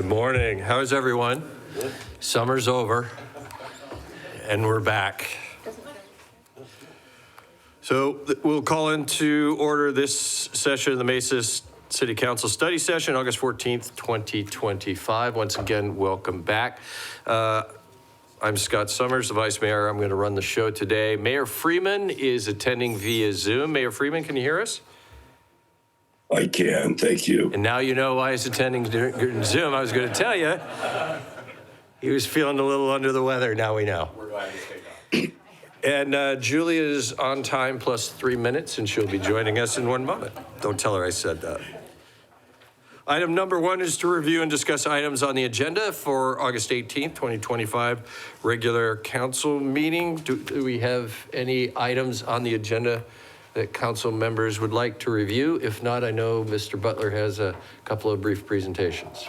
Good morning. How is everyone? Good. Summer's over, and we're back. So we'll call into order this session of the Mesa City Council Study Session, August 14th, 2025. Once again, welcome back. I'm Scott Summers, the Vice Mayor. I'm going to run the show today. Mayor Freeman is attending via Zoom. Mayor Freeman, can you hear us? I can, thank you. And now you know why he's attending during Zoom. I was going to tell you. He was feeling a little under the weather. Now we know. We're glad to take off. And Julia is on time plus 3 minutes, and she'll be joining us in 1 moment. Don't tell her I said that. Item number 1 is to review and discuss items on the agenda for August 18th, 2025, regular council meeting. Do we have any items on the agenda that council members would like to review? If not, I know Mr. Butler has a couple of brief presentations.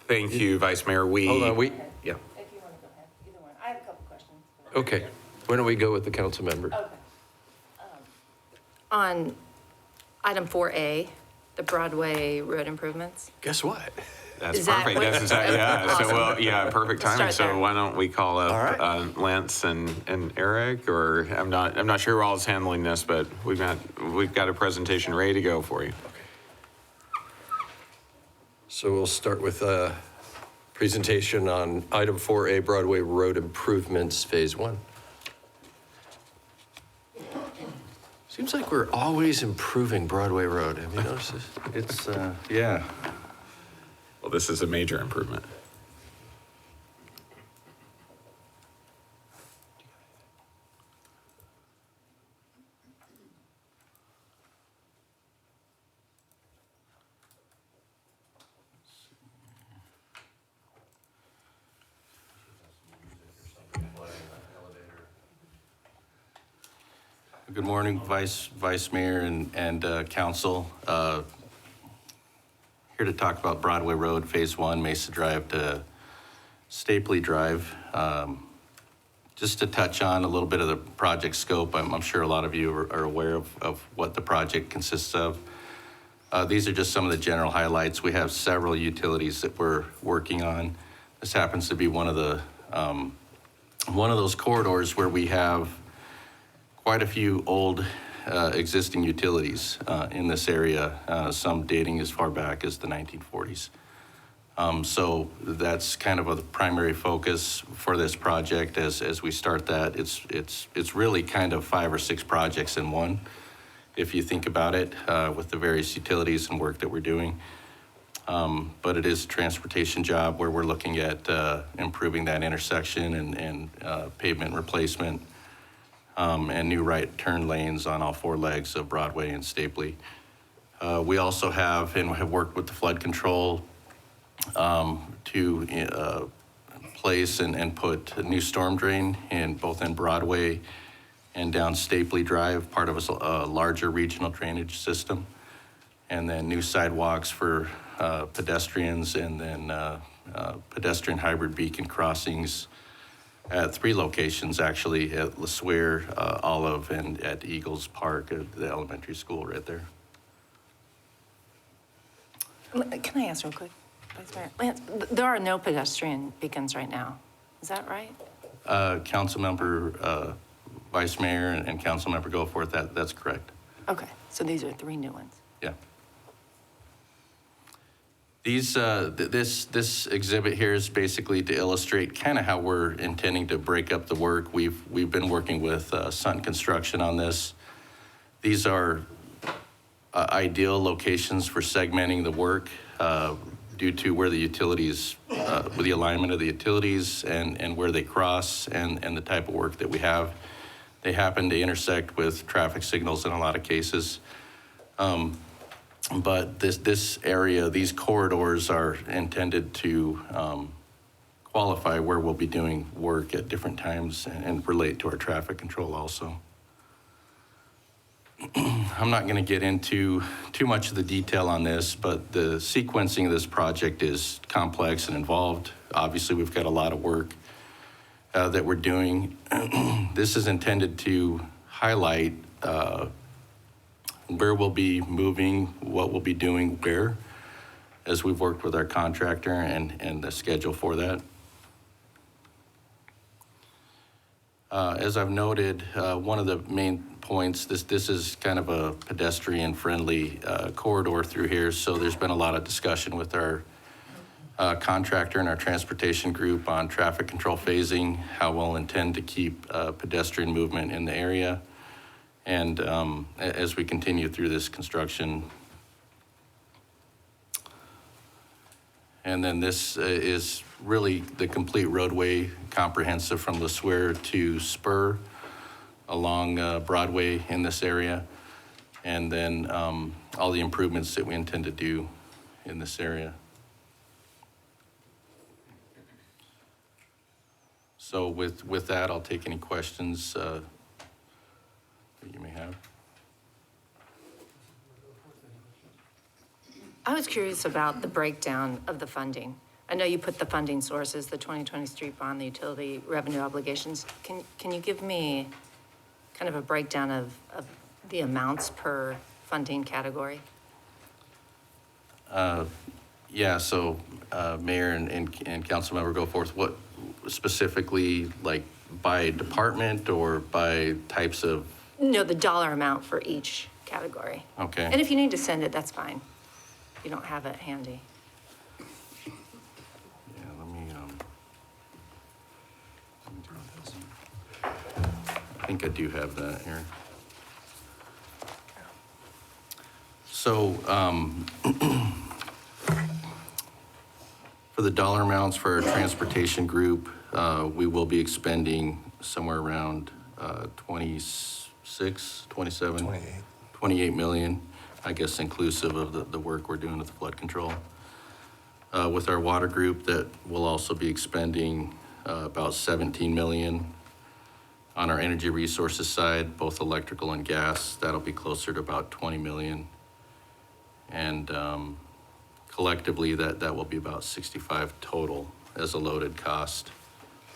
Thank you, Vice Mayor. Hold on, Yeah. If you want to go ahead, either one. I have a couple questions. Okay. Why don't we go with the council member? Okay. On item 4A, the Broadway road improvements. Guess what? That's Is that perfect. what- That's exactly, yeah. Awesome. So, well, yeah, perfect Let's timing. start So there. why don't we call up All right. Lance and Eric, or I'm not sure who all is handling this, but we've got a presentation ready to go for you. So we'll start with a presentation on item 4A, Broadway Road Improvements, Phase 1. Seems like we're always improving Broadway Road. Have you noticed this? It's, yeah. Well, this is a major improvement. Good morning, Vice Mayor and Council. Here to talk about Broadway Road, Phase 1, Mesa Drive to Stapley Drive. Just to touch on a little bit of the project scope, I'm sure a lot of you are aware of what the project consists of. These are just some of the general highlights. We have several utilities that we're working on. This happens to be one of those corridors where we have quite a few old existing utilities in this area, some dating as far back as the 1940s. So that's kind of a primary focus for this project as we start that. It's really kind of 5 or 6 projects in one, if you think about it, with the various utilities and work that we're doing. But it is a transportation job where we're looking at improving that intersection and pavement replacement, and new right turn lanes on all 4 legs of Broadway and Stapley. We also have worked with the flood control to place and put a new storm drain in both in Broadway and down Stapley Drive, part of a larger regional drainage system. And then new sidewalks for pedestrians, and then pedestrian hybrid beacon crossings at 3 locations, actually, at LeSueur, Olive, and at Eagles Park, at the elementary school right there. Can I ask real quick, Vice Mayor? Lance, there are no pedestrian beacons right now. Is that right? Councilmember, Vice Mayor, and Councilmember Goforth, that's correct. Okay, so these are 3 new ones. Yeah. These, this exhibit here is basically to illustrate kind of how we're intending to break up the work. We've been working with Sun Construction on this. These are ideal locations for segmenting the work due to where the utilities, with the alignment of the utilities and where they cross and the type of work that we have. They happen to intersect with traffic signals in a lot of cases. But this area, these corridors are intended to qualify where we'll be doing work at different times and relate to our traffic control also. I'm not going to get into too much of the detail on this, but the sequencing of this project is complex and involved. Obviously, we've got a lot of work that we're doing. This is intended to highlight where we'll be moving, what we'll be doing where. as we've worked with our contractor and the schedule for that. As I've noted, one of the main points, this is kind of a pedestrian-friendly corridor through here, so there's been a lot of discussion with our contractor and our transportation group on traffic control phasing, how we'll intend to keep pedestrian movement in the area. And as we continue through this construction. And then this is really the complete roadway, comprehensive from LeSueur to Spur along Broadway in this area. And then all the improvements that we intend to do in this area. So with that, I'll take any questions that you may have. I was curious about the breakdown of the funding. I know you put the funding sources, the 2020 street bond, the utility revenue obligations. Can you give me kind of a breakdown of the amounts per funding category? Yeah, so Mayor and council member go forth. What specifically, like by department or by types of? No, the dollar amount for each category. Okay. And if you need to send it, that's fine. You don't have it handy. Yeah, let me do this. I think I do have that here. So, for the dollar amounts for our transportation group, we will be expending somewhere around 26, 27, 28 million, I guess inclusive of the work we're doing with the flood control. With our water group, that will also be expending about 17 million. On our energy resources side, both electrical and gas, that'll be closer to about 20 million. And collectively, that will be about 65 total as a loaded cost.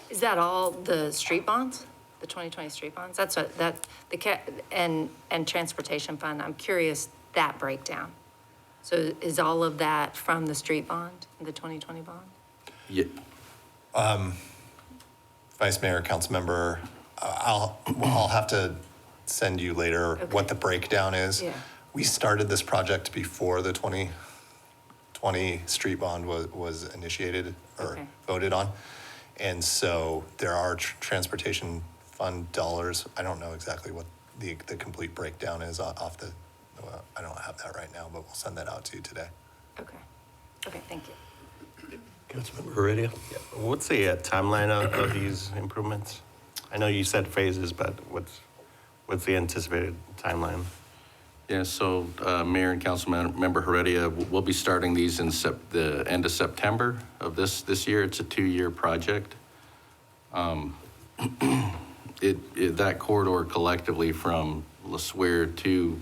Is that all the street bonds, the 2020 street bonds? That's what, and transportation fund, I'm curious that breakdown. So is all of that from the street bond, the 2020 bond? Yeah, Vice Mayor, council member, I'll have to send you later what the breakdown is. Yeah. We started this project before the 2020 street bond was initiated or Okay. voted on. And so there are transportation fund dollars. I don't know exactly what the complete breakdown is off the, I don't have that right now, but we'll send that out to you today. Okay. Okay, thank you. Councilmember Heredia? What's the timeline of these improvements? I know you said phases, but what's the anticipated timeline? yeah, so Mayor and Council Member Heredia, we'll be starting these in the end of September of this year. It's a 2-year project. That corridor collectively from LeSueur to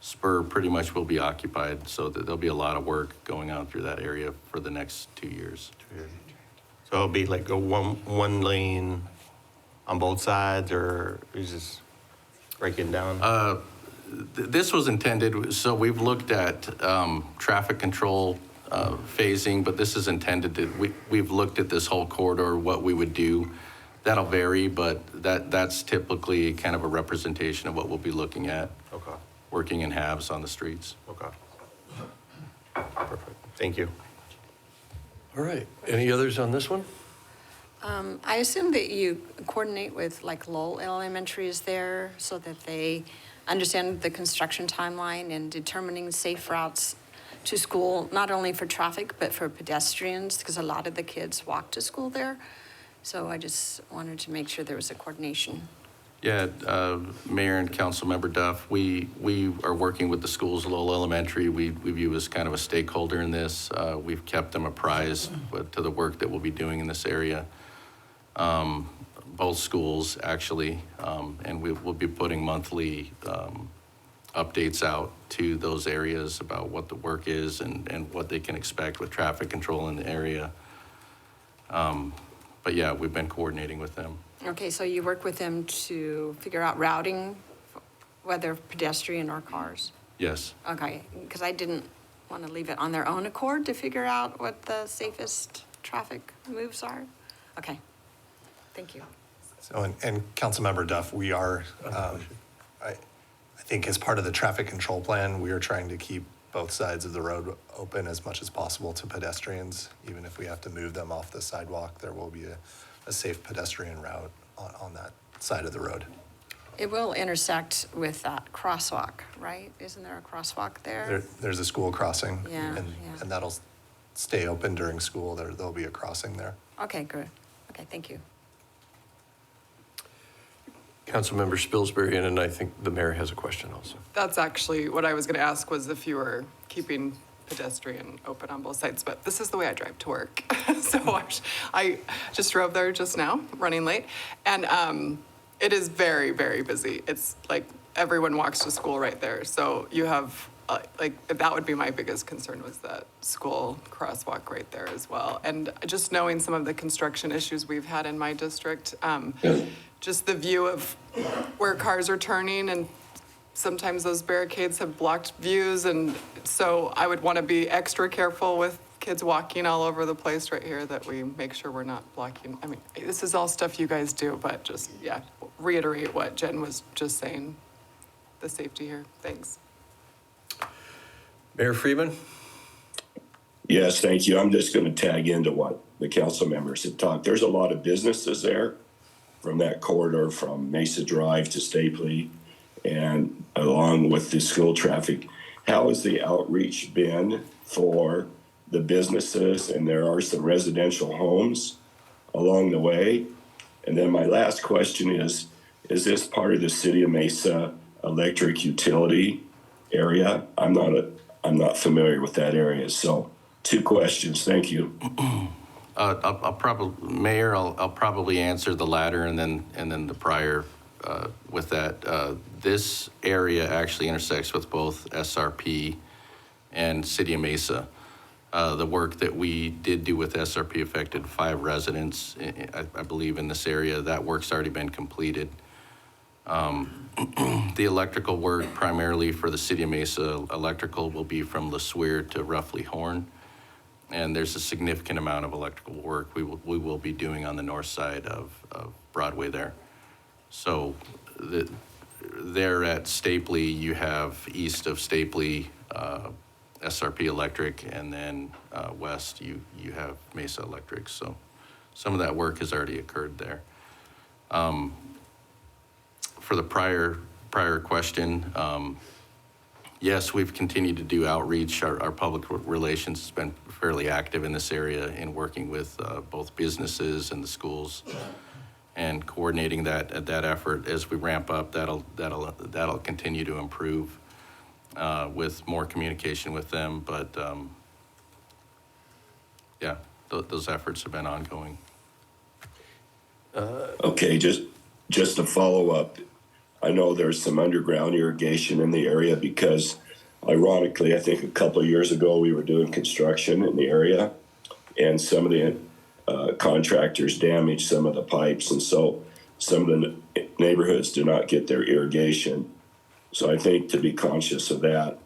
Spur pretty much will be occupied, so there'll be a lot of work going on through that area for the next 2 years. So it'll be like a one lane on both sides, or is this breaking down? This was intended, so we've looked at traffic control phasing, but this is intended to, we've looked at this whole corridor, what we would do. That'll vary, but that's typically kind of a representation of what we'll be looking at, Okay, working in halves on the streets. okay. Perfect, thank you. All right. Any others on this one? I assume that you coordinate with like Lowell Elementary is there so that they understand the construction timeline and determining safe routes to school, not only for traffic, but for pedestrians, because a lot of the kids walk to school there. So I just wanted to make sure there was a coordination. Yeah, Mayor and Councilmember Duff, we are working with the schools, Lowell Elementary. We view as kind of a stakeholder in this. We've kept them apprised to the work that we'll be doing in this area. Both schools, actually, and we'll be putting monthly updates out to those areas about what the work is and what they can expect with traffic control in the area. But yeah, we've been coordinating with them. Okay, so you work with them to figure out routing, whether pedestrian or cars? Yes. Okay, because I didn't want to leave it on their own accord to figure out what the safest traffic moves are? Okay, thank you. So, and Councilmember Duff, we are, I think as part of the traffic control plan, we are trying to keep both sides of the road open as much as possible to pedestrians. Even if we have to move them off the sidewalk, there will be a safe pedestrian route on that side of the road. It will intersect with that crosswalk, right? Isn't there a crosswalk there? There's a school crossing. Yeah, and- yeah. And that'll stay open during school. There'll be a crossing there. Okay, good. Okay, thank you. Councilmember Spilsbury, and I think the mayor has a question also. That's actually what I was going to ask, was if you were keeping pedestrian open on both sides, but this is the way I drive to work. So I just drove there just now, running late, and it is very, very busy. It's like everyone walks to school right there. So you have, like, that would be my biggest concern, was that school crosswalk right there as well. And just knowing some of the construction issues we've had in my district, just the view of where cars are turning, and sometimes those barricades have blocked views. And so I would want to be extra careful with kids walking all over the place right here, that we make sure we're not blocking. I mean, this is all stuff you guys do, but just, yeah, reiterate what Jen was just saying, the safety here. Thanks. Mayor Freeman? Yes, thank you. I'm just going to tag into what the council members have talked. There's a lot of businesses there from that corridor from Mesa Drive to Stapley and along with the school traffic. How has the outreach been for the businesses? And there are some residential homes along the way. And then my last question is this part of the City of Mesa electric utility area? I'm not familiar with that area. So 2 questions. Thank you. Mayor, I'll probably answer the latter and then the prior with that. This area actually intersects with both SRP and City of Mesa. The work that we did do with SRP affected 5 residents, I believe, in this area. That work's already been completed. The electrical work primarily for the City of Mesa electrical will be from LeSueur to roughly Horn. And there's a significant amount of electrical work we will be doing on the north side of Broadway there. So there at Stapley, you have east of Stapley, SRP Electric, and then west you have Mesa Electric. So some of that work has already occurred there. For the prior question, yes, we've continued to do outreach. Our public relations has been fairly active in this area in working with both businesses and the schools, and coordinating that effort as we ramp up. That'll continue to improve with more communication with them. But yeah, those efforts have been ongoing. Okay, just to follow up, I know there's some underground irrigation in the area because, ironically, I think a couple of years ago we were doing construction in the area, and some of the contractors damaged some of the pipes, and so some of the neighborhoods do not get their irrigation. So I think to be conscious of that,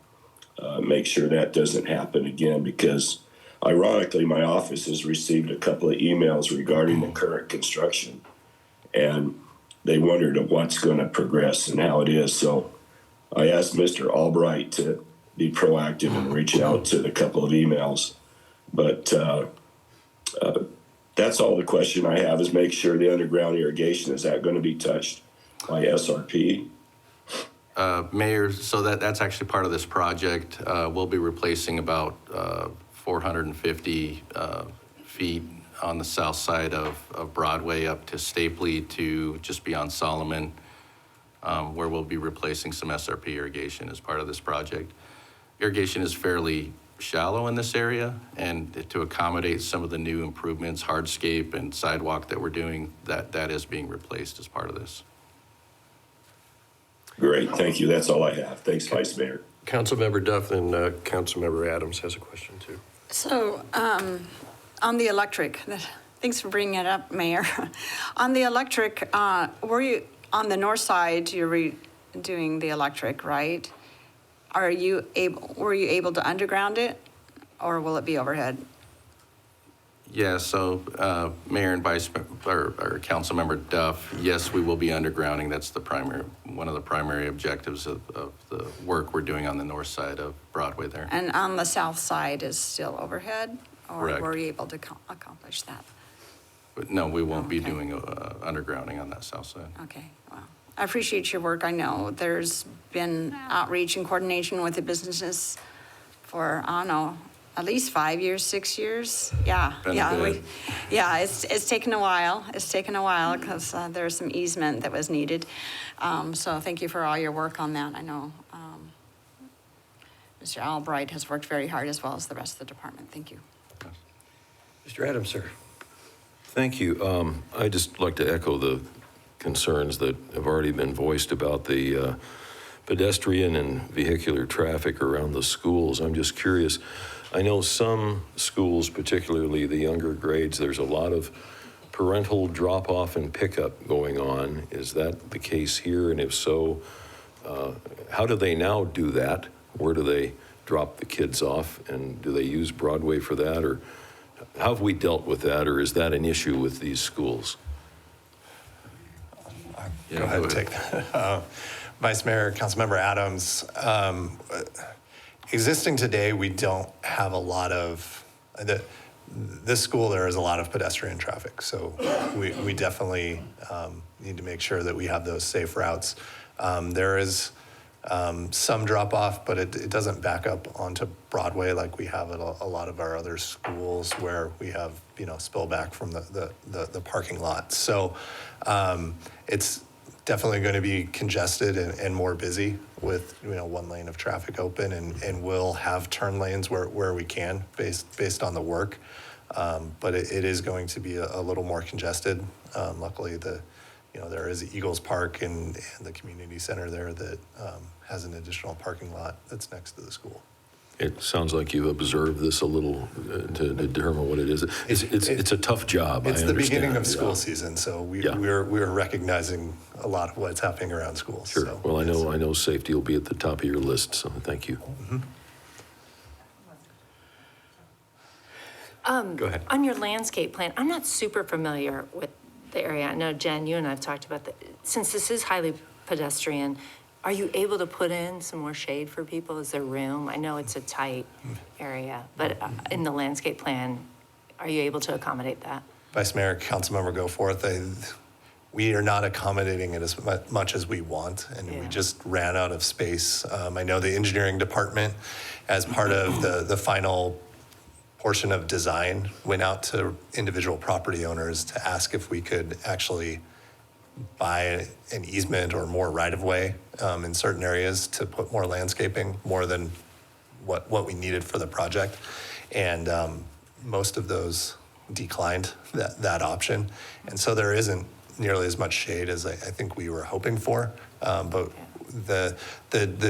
make sure that doesn't happen again, because ironically my office has received a couple of emails regarding the current construction, and they wondered what's going to progress and how it is. So I asked Mr. Albright to be proactive and reach out to the couple of emails. But that's all the question I have, is make sure the underground irrigation, is that going to be touched by SRP? Mayor, so that's actually part of this project. We'll be replacing about 450 feet on the south side of Broadway up to Stapley to just beyond Solomon, where we'll be replacing some SRP irrigation as part of this project. Irrigation is fairly shallow in this area, and to accommodate some of the new improvements, hardscape and sidewalk that we're doing, that is being replaced as part of this. Great, thank you. That's all I have. Thanks, Vice Mayor. Councilmember Duff, and Councilmember Adams has a question too. So on the electric, thanks for bringing it up, Mayor. On the electric, were you on the north side, you're doing the electric, right? were you able to underground it, or will it be overhead? Yeah, so Mayor and or Councilmember Duff, yes, we will be undergrounding. That's one of the primary objectives of the work we're doing on the north side of Broadway there. And on the south side is still overhead? Or Correct. were you able to accomplish that? But no, we won't be Okay. doing undergrounding on that south side. Okay, well, I appreciate your work. I know there's been outreach and coordination with the businesses for, I don't know, at least 5 years, 6 years. Yeah, Been a yeah, bit. yeah, it's taken a while. It's taken a while because there's some easement that was needed. So thank you for all your work on that. I know Mr. Albright has worked very hard as well as the rest of the department. Thank you. Mr. Adams, sir. Thank you. I'd just like to echo the concerns that have already been voiced about the pedestrian and vehicular traffic around the schools. I'm just curious. I know some schools, particularly the younger grades, there's a lot of parental drop-off and pickup going on. Is that the case here? And if so, how do they now do that? Where do they drop the kids off? And do they use Broadway for that? Or how have we dealt with that? Or is that an issue with these schools? Go ahead and take that. Vice Mayor, Councilmember Adams, existing today, we don't have a lot of, this school, there is a lot of pedestrian traffic. So we definitely need to make sure that we have those safe routes. There is some drop off, but it doesn't back up onto Broadway like we have at a lot of our other schools where we have, spill back from the parking lot. So it's definitely going to be congested and more busy with, one lane of traffic open, and we'll have turn lanes where we can based on the work. But it is going to be a little more congested. Luckily, there is Eagles Park and the community center there that has an additional parking lot that's next to the school. It sounds like you observed this a little to determine what it is. It's a tough job. It's I the beginning of understand. school season, so Yeah. we're recognizing a lot of what's happening around schools. Sure. So, Well, I yes. know safety will be at the top of your list, so thank you. Go ahead. On your landscape plan, I'm not super familiar with the area. I know, Jen, you and I have talked about that. Since this is highly pedestrian, are you able to put in some more shade for people? Is there room? I know it's a tight area, but in the landscape plan, are you able to accommodate that? Vice Mayor, Councilmember Goforth, we are not accommodating it as much as we want, and we Yeah. just ran out of space. I know the engineering department, as part of the final portion of design, went out to individual property owners to ask if we could actually buy an easement or more right-of-way in certain areas to put more landscaping, more than what we needed for the project. And most of those declined that option. And so there isn't nearly as much shade as I think we were hoping for. But the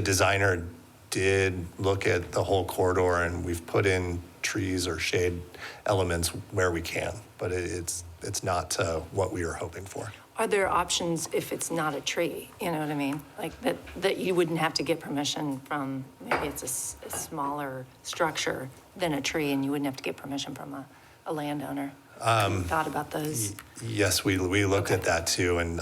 designer did look at the whole corridor, and we've put in trees or shade elements where we can. But it's not what we were hoping for. Are there options if it's not a tree? You know what I mean? Like that you wouldn't have to get permission from, maybe it's a smaller structure than a tree, and you wouldn't have to get permission from a landowner? Thought about those? Yes, we looked at that too, and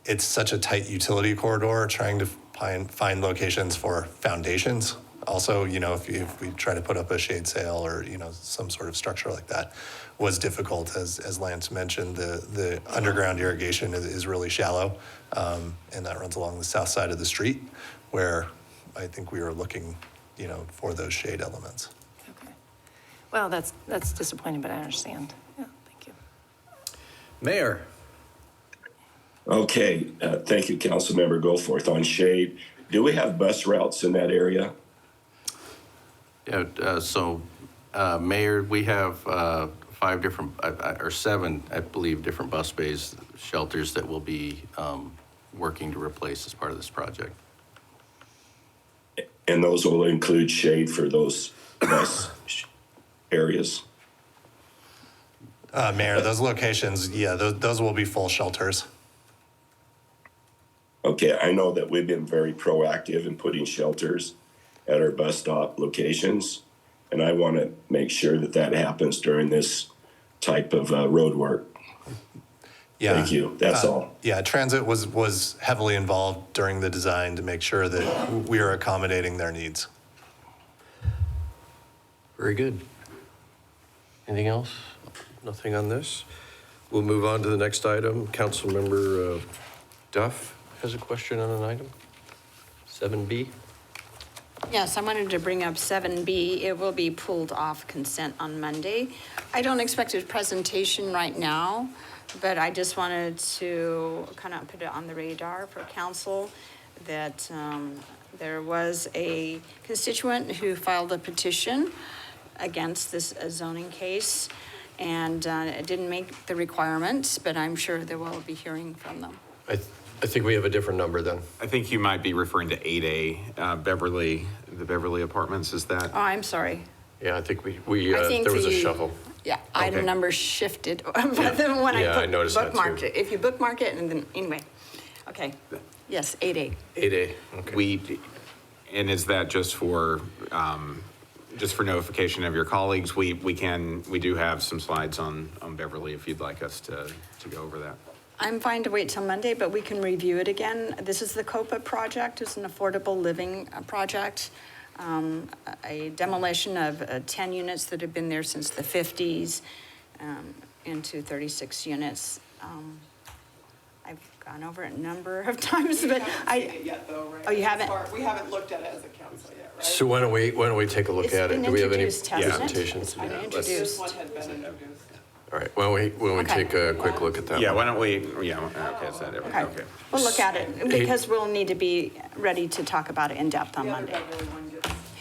it's such a tight utility corridor, trying to find locations for foundations. Also, if we try to put up a shade sail or, some sort of structure like that was difficult. As Lance mentioned, the underground irrigation is really shallow, and that runs along the south side of the street, where I think we were looking, for those shade elements. Okay. Well, that's disappointing, but I understand. Yeah, thank you. Mayor. Okay, thank you, Councilmember Goforth. On shade, do we have bus routes in that area? Yeah, Mayor, we have 5 different, or 7, I believe, different bus bays, shelters that we'll be working to replace as part of this project. And those will include shade for those bus areas? Mayor, those locations, those will be full shelters. Okay, I know that we've been very proactive in putting shelters at our bus stop locations, and I want to make sure that that happens during this type of road work. Yeah. Thank you. That's all. Yeah, transit was heavily involved during the design to make sure that we are accommodating their needs. Very good. Anything else? Nothing on this? We'll move on to the next item. Councilmember Duff has a question on an item. 7B. Yes, I wanted to bring up 7B. It will be pulled off consent on Monday. I don't expect a presentation right now, but I just wanted to kind of put it on the radar for council that there was a constituent who filed a petition against this zoning case, and it didn't make the requirements, but I'm sure there will be hearing from them. I think we have a different number then. I think you might be referring to 8A, Beverly, the Beverly Apartments, is that? Oh, I'm sorry. Yeah, I think I think there was a the- shuffle. Yeah, item Okay. number shifted, but then when Yeah, I I noticed that too. bookmarked it, if you bookmark it, and then, anyway. Okay, yes, 8A. 8A, okay. And is that just for notification of your colleagues? We do have some slides on Beverly if you'd like us to go over that. I'm fine to wait till Monday, but we can review it again. This is the COPA project. It's an affordable living project. A demolition of 10 units that have been there since the 50s into 36 units. I've gone over it a number of times, but Oh, you haven't? We haven't looked at it as a council yet, right? So why don't we take a look It's at it? been Do we have any introduced, hasn't it? presentations? It's been Yeah, let's- introduced. This one had been introduced. All right, why don't we Okay. take a quick look at that? Yeah, one? why don't we, okay, is that it? Okay, we'll look at it because we'll need to be ready to talk about it in depth on Monday.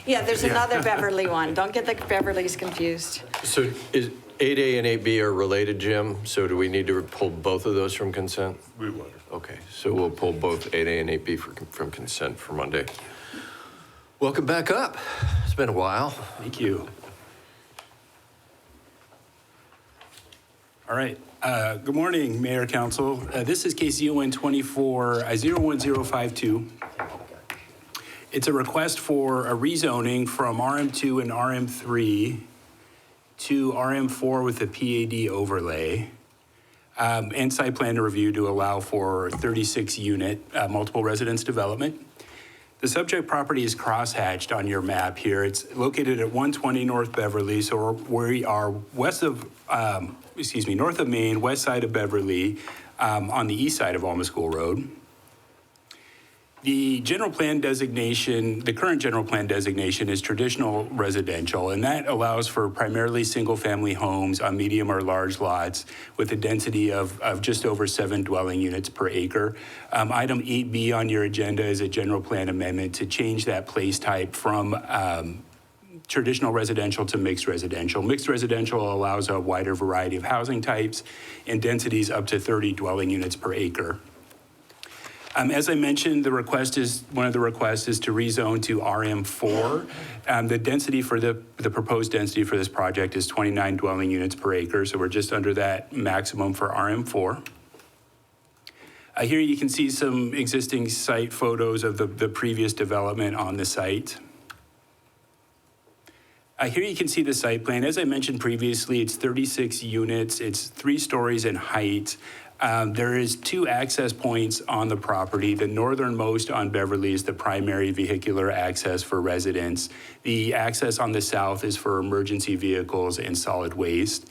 Yeah, there's another Beverly one. Don't get the Beverlys confused. So is 8A and 8B are related, Jim? So do we need to pull both of those from consent? We will. Okay, so we'll pull both 8A and 8B from consent for Monday. Welcome back up. It's been a while. Thank you. All right. Good morning, Mayor, Council. This is case ZON 01052. It's a request for a rezoning from RM2 and RM3 to RM4 with a PAD overlay and site plan review to allow for 36-unit multiple residence development. The subject property is crosshatched on your map here. It's located at 120 North Beverly, so we are north of Main, west side of Beverly, on the east side of Alma School Road. The general plan designation, the current general plan designation is traditional residential, and that allows for primarily single-family homes on medium or large lots with a density of just over 7 dwelling units per acre. Item 8B on your agenda is a general plan amendment to change that place type from traditional residential to mixed residential. Mixed residential allows a wider variety of housing types and densities up to 30 dwelling units per acre. As I mentioned, one of the requests is to rezone to RM4. The density for the proposed density for this project is 29 dwelling units per acre, so we're just under that maximum for RM4. Here you can see some existing site photos of the previous development on the site. Here you can see the site plan. As I mentioned previously, it's 36 units. It's 3 stories in height. There is 2 access points on the property. The northernmost on Beverly is the primary vehicular access for residents. The access on the south is for emergency vehicles and solid waste.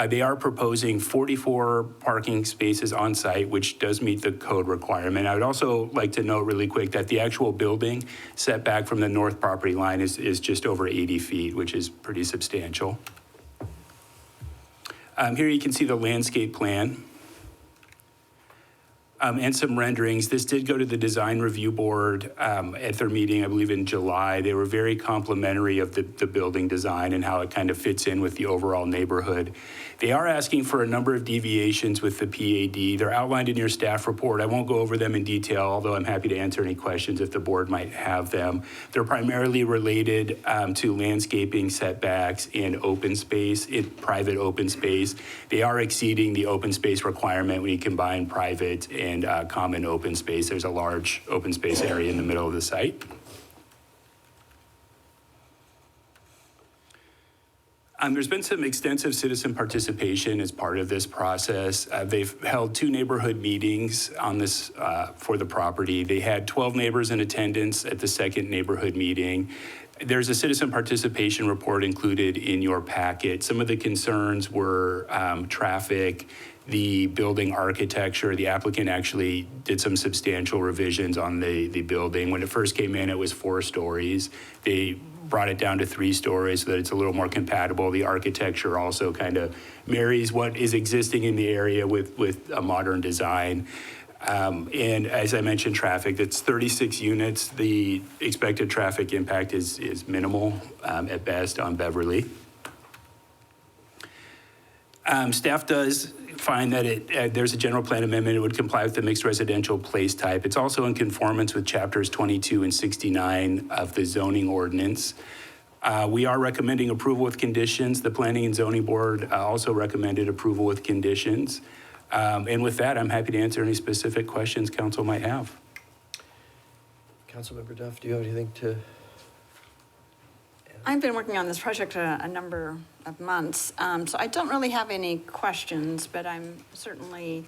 They are proposing 44 parking spaces on site, which does meet the code requirement. I would also like to note really quick that the actual building setback from the north property line is just over 80 feet, which is pretty substantial. Here you can see the landscape plan. And some renderings. This did go to the design review board at their meeting, I believe in July. They were very complimentary of the building design and how it kind of fits in with the overall neighborhood. They are asking for a number of deviations with the PAD. They're outlined in your staff report. I won't go over them in detail, although I'm happy to answer any questions if the board might have them. They're primarily related to landscaping setbacks in open space, in private open space. They are exceeding the open space requirement when you combine private and and common open space. There's a large open space area in the middle of the site. There's been some extensive citizen participation as part of this process. They've held 2 neighborhood meetings on this for the property. They had 12 neighbors in attendance at the second neighborhood meeting. There's a citizen participation report included in your packet. Some of the concerns were traffic, the building architecture. The applicant actually did some substantial revisions on the building. When it first came in, it was 4 stories. They brought it down to 3 stories so that it's a little more compatible. The architecture also kind of marries what is existing in the area with a modern design. And as I mentioned, traffic, that's 36 units. The expected traffic impact is minimal at best on Beverly. Staff does find that there's a general plan amendment. It would comply with the mixed residential place type. It's also in conformance with chapters 22 and 69 of the zoning ordinance. We are recommending approval with conditions. The Planning and Zoning Board also recommended approval with conditions. And with that, I'm happy to answer any specific questions council might have. Councilmember Duff, do you have anything to? I've been working on this project a number of months, so I don't really have any questions, but I'm certainly,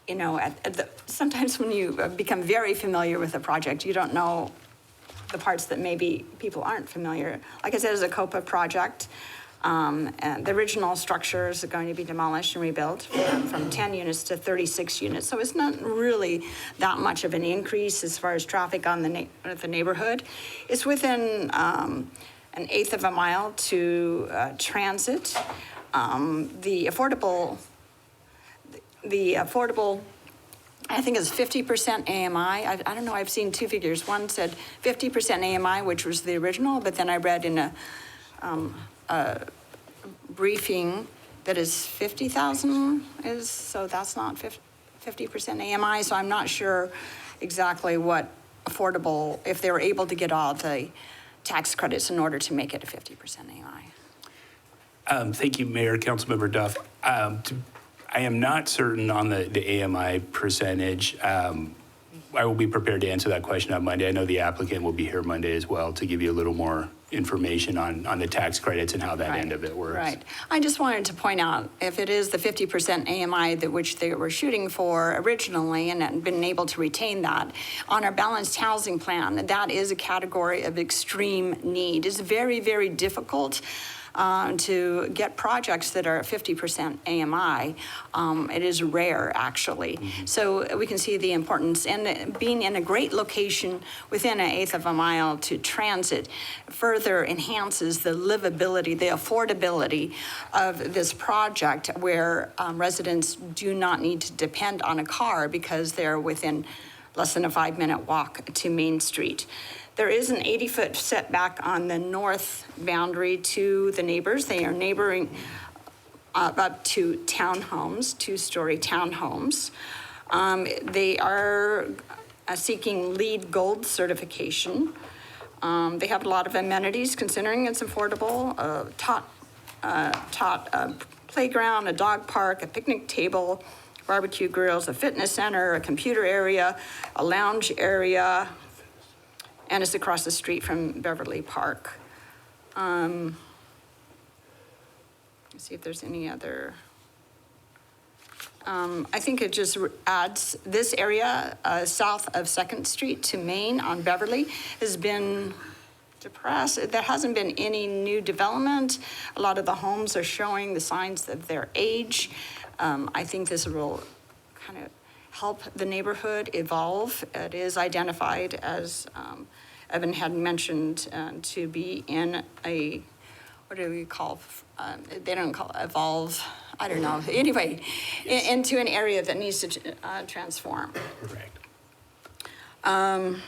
you know, sometimes when you become very familiar with a project, you don't know the parts that maybe people aren't familiar. Like I said, it's a COPA project. And the original structure is going to be demolished and rebuilt from 10 units to 36 units. So it's not really that much of an increase as far as traffic on the neighborhood. It's within an 1/8 of a mile to transit. The affordable, I think it's 50% AMI. I don't know, I've seen 2 figures. One said 50% AMI, which was the original, but then I read in a briefing that is 50,000 so that's not 50% AMI, so I'm not sure exactly what affordable, if they were able to get all the tax credits in order to make it a 50% AMI. Thank you, Mayor, Councilmember Duff. I am not certain on the AMI percentage. I will be prepared to answer that question on Monday. I know the applicant will be here Monday as well to give you a little more information on the tax credits and how that end of it works. Right. I just wanted to point out, if it is the 50% AMI which they were shooting for originally and had been able to retain that, on our balanced housing plan, that is a category of extreme need. It's very, very difficult to get projects that are 50% AMI. It is rare, actually. Mm-hmm. So we can see the importance, and being in a great location within an 1/8 of a mile to transit further enhances the livability, the affordability of this project, where residents do not need to depend on a car because they're within less than a 5-minute walk to Main Street. There is an 80-foot setback on the north boundary to the neighbors. They are neighboring up to townhomes, 2-story townhomes. They are seeking LEED Gold certification. They have a lot of amenities considering it's affordable, a playground, a dog park, a picnic table, barbecue grills, a fitness center, a computer area, a lounge area, and it's across the street from Beverly Park. Let's see if there's any other. I think it just adds this area south of 2nd Street to Main on Beverly has been depressed. There hasn't been any new development. A lot of the homes are showing the signs of their age. I think this will kind of help the neighborhood evolve. It is identified as Evan had mentioned to be in a, what do we call, they don't call it evolve, I don't know. Anyway, into an area that needs to transform. Correct. And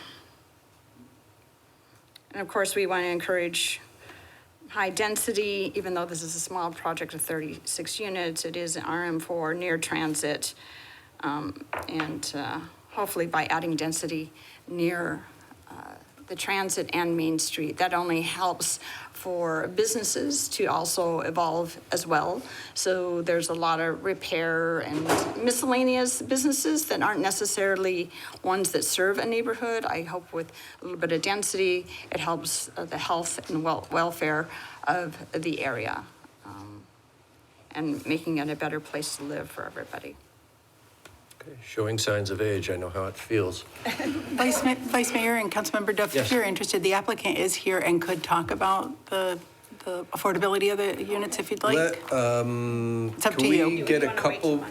of course, we want to encourage high density, even though this is a small project of 36 units, it is an RM4 near transit. And hopefully by adding density near the the transit and Main Street. That only helps for businesses to also evolve as well. So there's a lot of repair and miscellaneous businesses that aren't necessarily ones that serve a neighborhood. I hope with a little bit of density, it helps the health and welfare of the area, and making it a better place to live for everybody. Okay, showing signs of age, I know how it feels. Vice Mayor and Councilmember Duff, Yes. if you're interested, the applicant is here and could talk about the affordability of the units if you'd like. It's up to you. Can we get a couple?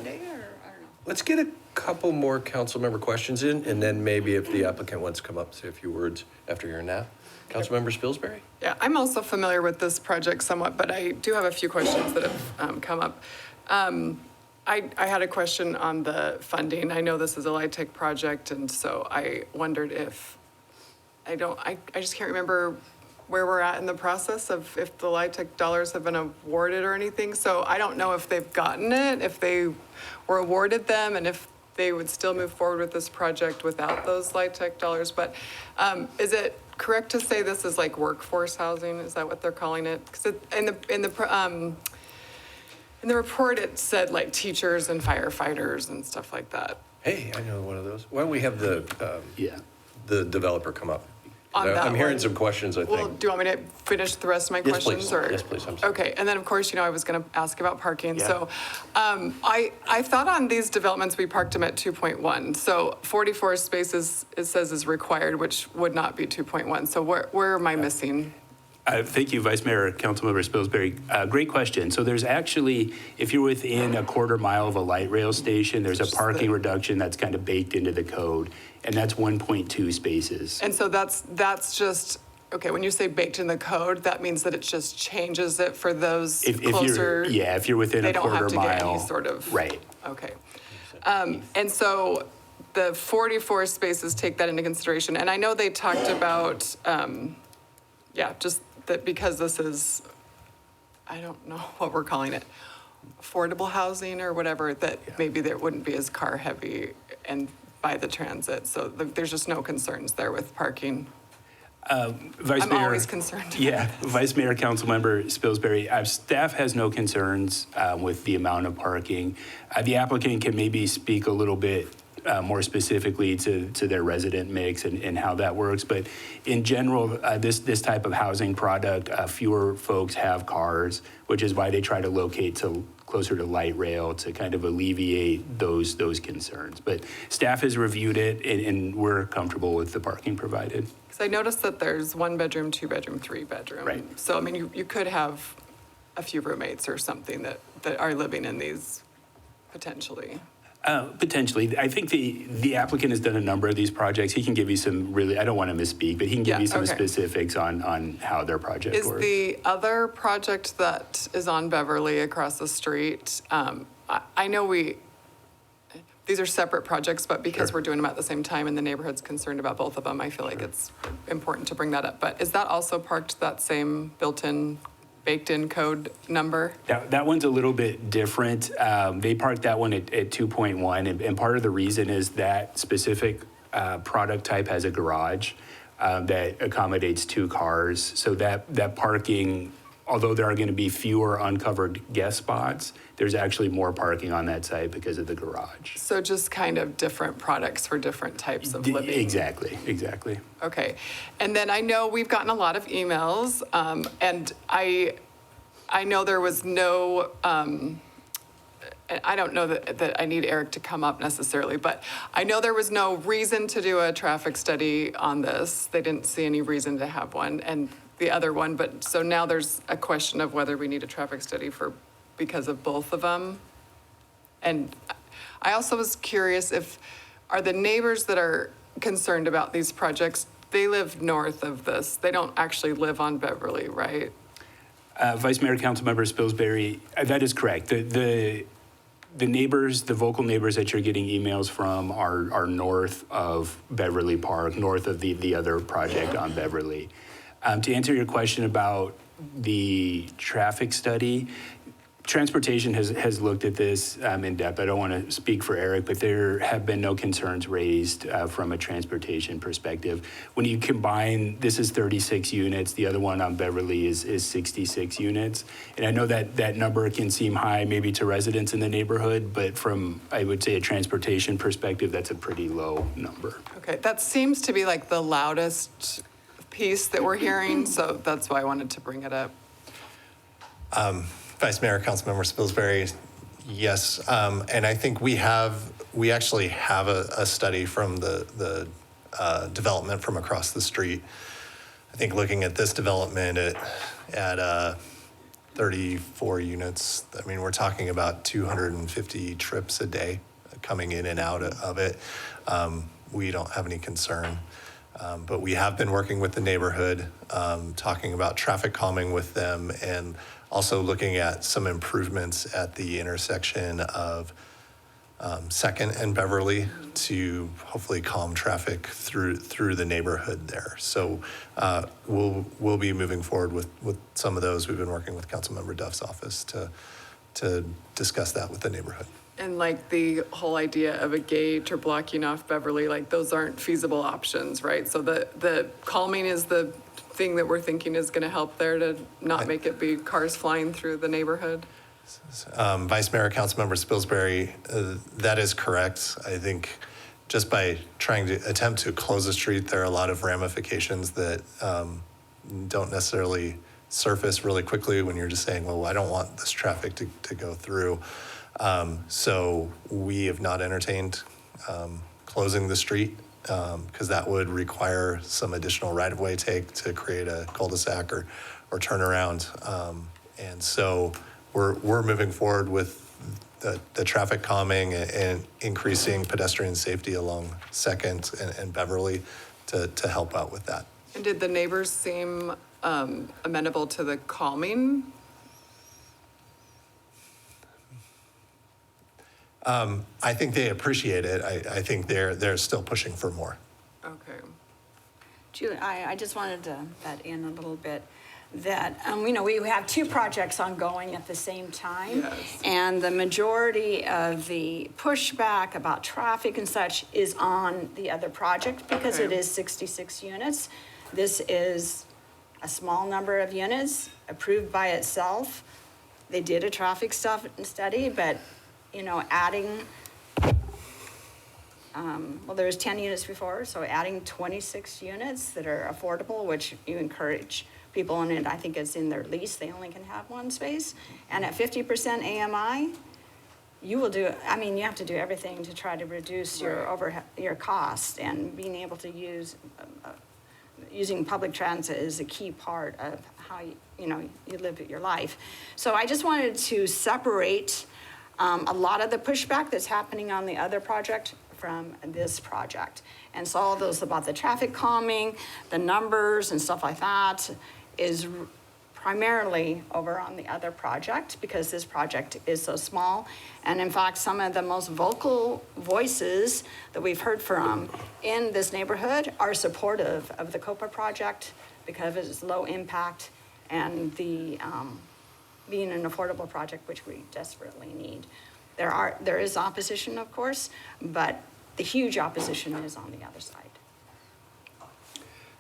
Let's get a couple more council member questions in, and then maybe if the applicant wants to come up, say a few words after your nap. Councilmember Spilsbury? Yeah, I'm also familiar with this project somewhat, but I do have a few questions that have come up. I had a question on the funding. I know this is a LIHTC project, and so I wondered if, I just can't remember where we're at in the process of if the LIHTC dollars have been awarded or anything. So I don't know if they've gotten it, if they were awarded them, and if they would still move forward with this project without those LIHTC dollars. But is it correct to say this is like workforce housing? Is that what they're calling it? Because in the report, it said like teachers and firefighters and stuff like that. Hey, I know one of those. Why don't we have the developer come up? On that I'm hearing one. some questions, I Well, think. do you want me to finish the rest of my Yes, please. questions? Or? Yes, please. I'm sorry. Okay, and then of course, I was going to ask about parking. So I thought on these developments, we parked them at 2.1. So 44 spaces, it says is required, which would not be 2.1. So where am I missing? Thank you, Vice Mayor, Councilmember Spilsbury. Great question. So there's actually, if you're within a quarter mile of a light rail station, there's a parking reduction that's kind of baked into the code, and that's 1.2 spaces. And so that's just, okay, when you say baked in the code, that means that it just changes it for those If closer. if you're within They a don't quarter have to mile. get any sort of. Right. Okay. And so the 44 spaces take that into consideration. And I know they talked about, just that because this is, I don't know what we're calling it, affordable housing or whatever, that maybe there wouldn't be as car heavy and by the transit. So there's just no concerns there with parking. Vice I'm Mayor, always concerned. Yeah, Vice Mayor, Councilmember Spilsbury, staff has no concerns with the amount of parking. The applicant can maybe speak a little bit more specifically to their resident mix and how that works. But in general, this type of housing product, fewer folks have cars, which is why they try to locate closer to light rail to kind of alleviate those concerns. But staff has reviewed it, and we're comfortable with the parking provided. Because I noticed that there's 1 bedroom, 2 bedroom, 3 bedroom. Right. So, I mean, you could have a few roommates or something that are living in these potentially. Potentially. I think the applicant has done a number of these projects. He can give you some really, I don't want to misspeak, but he can give you some okay. specifics on how their project Is works. the other project that is on Beverly across the street, I know these are separate projects, but because Sure. we're doing them at the same time and the neighborhood's concerned about both of them, I feel like it's important to bring that up. But is that also parked that same built-in, baked-in code number? That one's a little bit different. They parked that one at 2.1, and part of the reason is that specific product type has a garage that accommodates 2 cars. So that parking, although there are going to be fewer uncovered guest spots, there's actually more parking on that site because of the garage. So just kind of different products for different types of living. Exactly. Okay. And then I know we've gotten a lot of emails, and I know there was no, and I don't know that I need Eric to come up necessarily, but I know there was no reason to do a traffic study on this. They didn't see any reason to have one, and the other one, but so now there's a question of whether we need a traffic study because of both of them. And I also was curious are the neighbors that are concerned about these projects, they live north of this. They don't actually live on Beverly, right? Vice Mayor, Councilmember Spilsbury, that is correct. The neighbors, the vocal neighbors that you're getting emails from are north of Beverly Park, north of the other project on Beverly. To answer your question about the traffic study, Transportation has looked at this in depth. I don't want to speak for Eric, but there have been no concerns raised from a transportation perspective. When you combine, this is 36 units, the other one on Beverly is 66 units. And I know that number can seem high maybe to residents in the neighborhood, but from, I would say, a transportation perspective, that's a pretty low number. Okay, that seems to be like the loudest piece that we're hearing, so that's why I wanted to bring it up. Vice Mayor, Councilmember Spilsbury, yes. And I think we actually have a study from the development from across the street. I think looking at this development at 34 units, I mean, we're talking about 250 trips a day coming in and out of it. We don't have any concern. But we have been working with the neighborhood, talking about traffic calming with them, and also looking at some improvements at the intersection of Second and Beverly to hopefully calm traffic through the neighborhood there. So we'll be moving forward with some of those. We've been working with Councilmember Duff's office to discuss that with the neighborhood. And like the whole idea of a gate or blocking off Beverly, like those aren't feasible options, right? So the calming is the thing that we're thinking is going to help there to not make it be cars flying through the neighborhood. Vice Mayor, Councilmember Spilsbury, that is correct. I think just by trying to attempt to close the street, there are a lot of ramifications that don't necessarily surface really quickly when you're just saying, well, I don't want this traffic to go through. So we have not entertained closing the street because that would require some additional right-of-way take to create a cul-de-sac or turnaround. And so we're moving forward with the traffic calming and increasing pedestrian safety along Second and Beverly to help out with that. And did the neighbors seem amenable to the calming? I think they appreciate it. I think they're still pushing for more. Okay. Julie, I just wanted to add in a little bit that, we have two projects ongoing at the same time. Yes. And the majority of the pushback about traffic and such is on the other project because it Okay. is 66 units. This is a small number of units approved by itself. They did a traffic study, but adding, there was 10 units before, so adding 26 units that are affordable, which you encourage people, and I think it's in their lease, they only can have one space. And at 50% AMI, you have to do everything to try to reduce your cost, and being able to using public transit is a key part of how you live your life. So I just wanted to separate a lot of the pushback that's happening on the other project from this project. And so all those about the traffic calming, the numbers and stuff like that is primarily over on the other project because this project is so small. And in fact, some of the most vocal voices that we've heard from in this neighborhood are supportive of the COPA project because of its low impact and the being an affordable project, which we desperately need. There is opposition, of course, but the huge opposition is on the other side.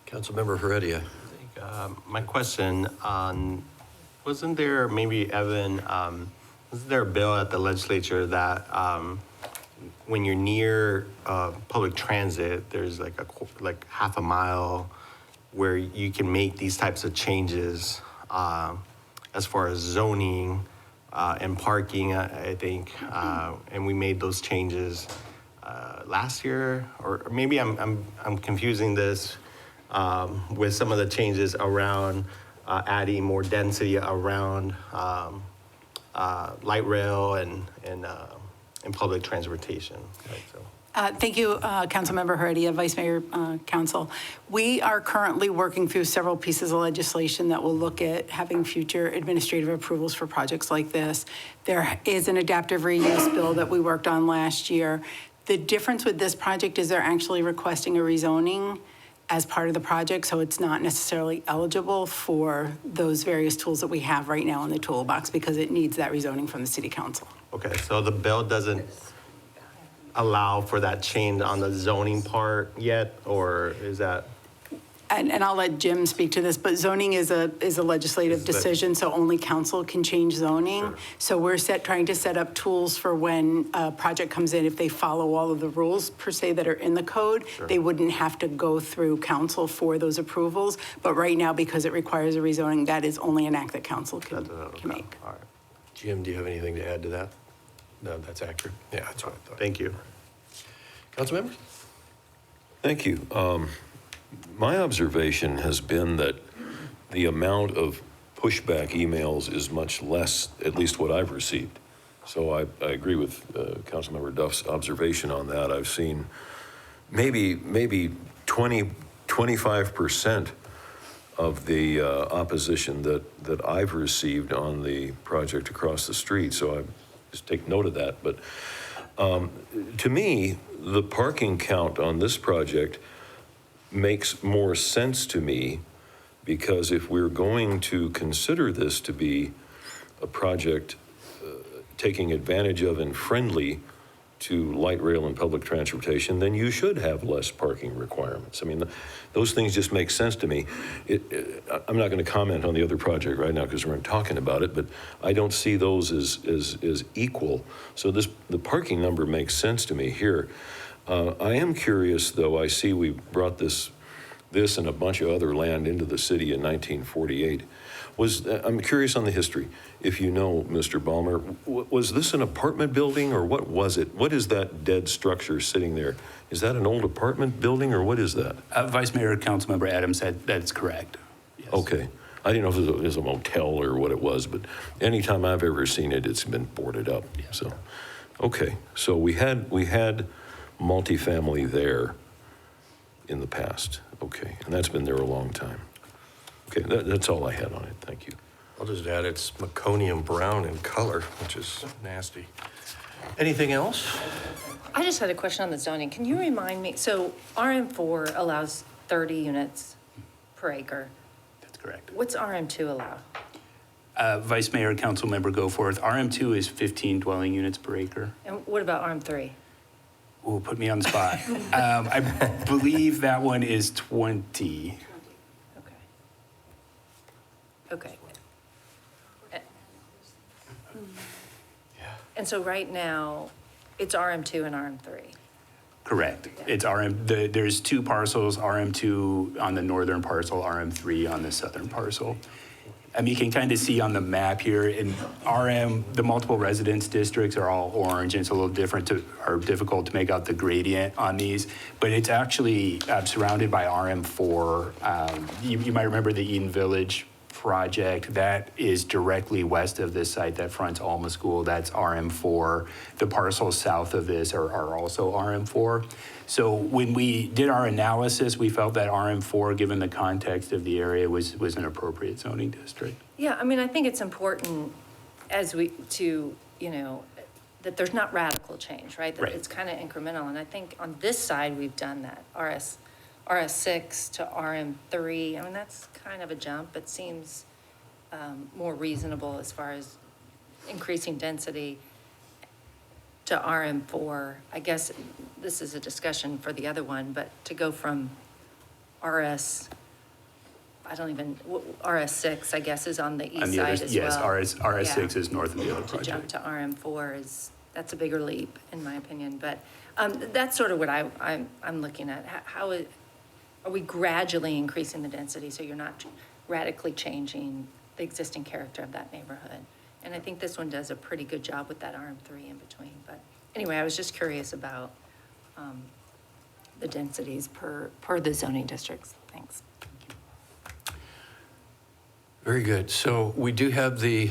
Councilmember Heredia. My question on, wasn't there, maybe Evan, wasn't there a bill at the legislature that when you're near public transit, there's like half a mile where you can make these types of changes as far as zoning and parking, I think, and we made those changes last year, or maybe I'm confusing this with some of the changes around adding more density around light rail and public transportation. Right, so. Thank you, Councilmember Heredia, Vice Mayor Council. We are currently working through several pieces of legislation that will look at having future administrative approvals for projects like this. There is an adaptive reuse bill that we worked on last year. The difference with this project is they're actually requesting a rezoning as part of the project, so it's not necessarily eligible for those various tools that we have right now in the toolbox because it needs that rezoning from the city council. Okay, so the bill doesn't allow for that change on the zoning part yet, or is that? And I'll let Jim speak to this, but zoning is a legislative decision, so only council can change zoning. So we're trying to set up tools for when a project comes in, if they follow all of the rules per se that are in the code, they wouldn't have to go through council for those approvals. But right now, because it requires a rezoning, that is only an act that council can make. All right, Jim, do you have anything to add to that? No, that's accurate. Yeah, that's what I thought. thank you. Councilmember? Thank you. My observation has been that the amount of pushback emails is much less, at least what I've received. So I agree with Councilmember Duff's observation on that. I've seen maybe 25% of the opposition that I've received on the project across the street. So I just take note of that. But to me, the parking count on this project makes more sense to me, because if we're going to consider this to be a project taking advantage of and friendly to light rail and public transportation, then you should have less parking requirements. I mean, those things just make sense to me. I'm not going to comment on the other project right now because we're talking about it, but I don't see those as equal. So the parking number makes sense to me here. I am curious, though. I see we brought this and a bunch of other land into the city in 1948. I'm curious on the history. If you know, Mr. Balmer, was this an apartment building or what was it? What is that dead structure sitting there? Is that an old apartment building or what is that? Vice Mayor, Councilmember Adams said that's correct. Yes. Okay. I didn't know if it was a motel or what it was, but anytime I've ever seen it, it's been boarded up. Yeah. So, okay. So we had multifamily there in the past. Okay. And that's been there a long time. Okay. That's all I had on it. Thank you. I'll just add it's meconium brown in color, which is nasty. Anything else? I just had a question on the zoning. Can you remind me, so RM4 allows 30 units per acre. That's correct. What's RM2 allow? Vice Mayor, Councilmember Goforth, RM2 is 15 dwelling units per acre. And what about RM3? Ooh, put me on the spot. I believe that one is 20. Okay. Okay. And so right now, it's RM2 and RM3. Correct. It's there's two parcels, RM2 on the northern parcel, RM3 on the southern parcel. You can kind of see on the map here in the multiple residence districts are all orange, and it's a little difficult to make out the gradient on these, but it's actually surrounded by RM4. You might remember the Eden Village project that is directly west of this site that fronts Alma School. That's RM4. The parcels south of this are also RM4. So when we did our analysis, we felt that RM4, given the context of the area, was an appropriate zoning district. Yeah, I think it's important that there's not radical change, right? That it's kind of incremental. And I think on this side, we've done that. RS6 to RM3, that's kind of a jump. It seems more reasonable as far as increasing density to RM4. I guess this is a discussion for the other one, but to go from RS6, I guess, is on the east side as well. Yes, RS6 is north of the other project. To jump to RM4 that's a bigger leap, in my opinion. But that's sort of what I'm looking at. Are we gradually increasing the density so you're not radically changing the existing character of that neighborhood? And I think this one does a pretty good job with that RM3 in between. But anyway, I was just curious about the densities per the zoning districts. Thanks. Very good. So we do have the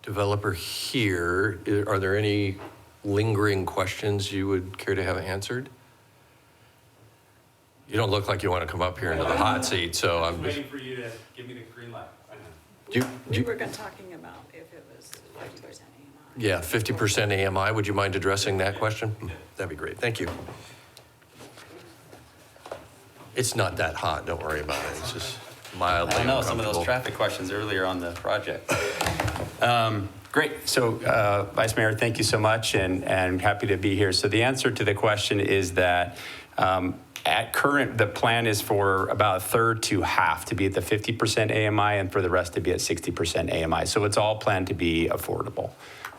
developer here. Are there any lingering questions you would care to have answered? You don't look like you want to come up here into the hot seat, so I'm just... waiting for you to give me the green light. We were talking about if it was 50% AMI. Yeah, 50% AMI. Would you mind addressing that question? That'd be great. Thank you. It's not that hot, don't worry about it. It's just mildly I don't know, some of those uncomfortable. traffic questions earlier on the project. Great. So, Vice Mayor, thank you so much, and happy to be here. So the answer to the question is that at current, the plan is for about a third to half to be at the 50% AMI and for the rest to be at 60% AMI. So it's all planned to be affordable.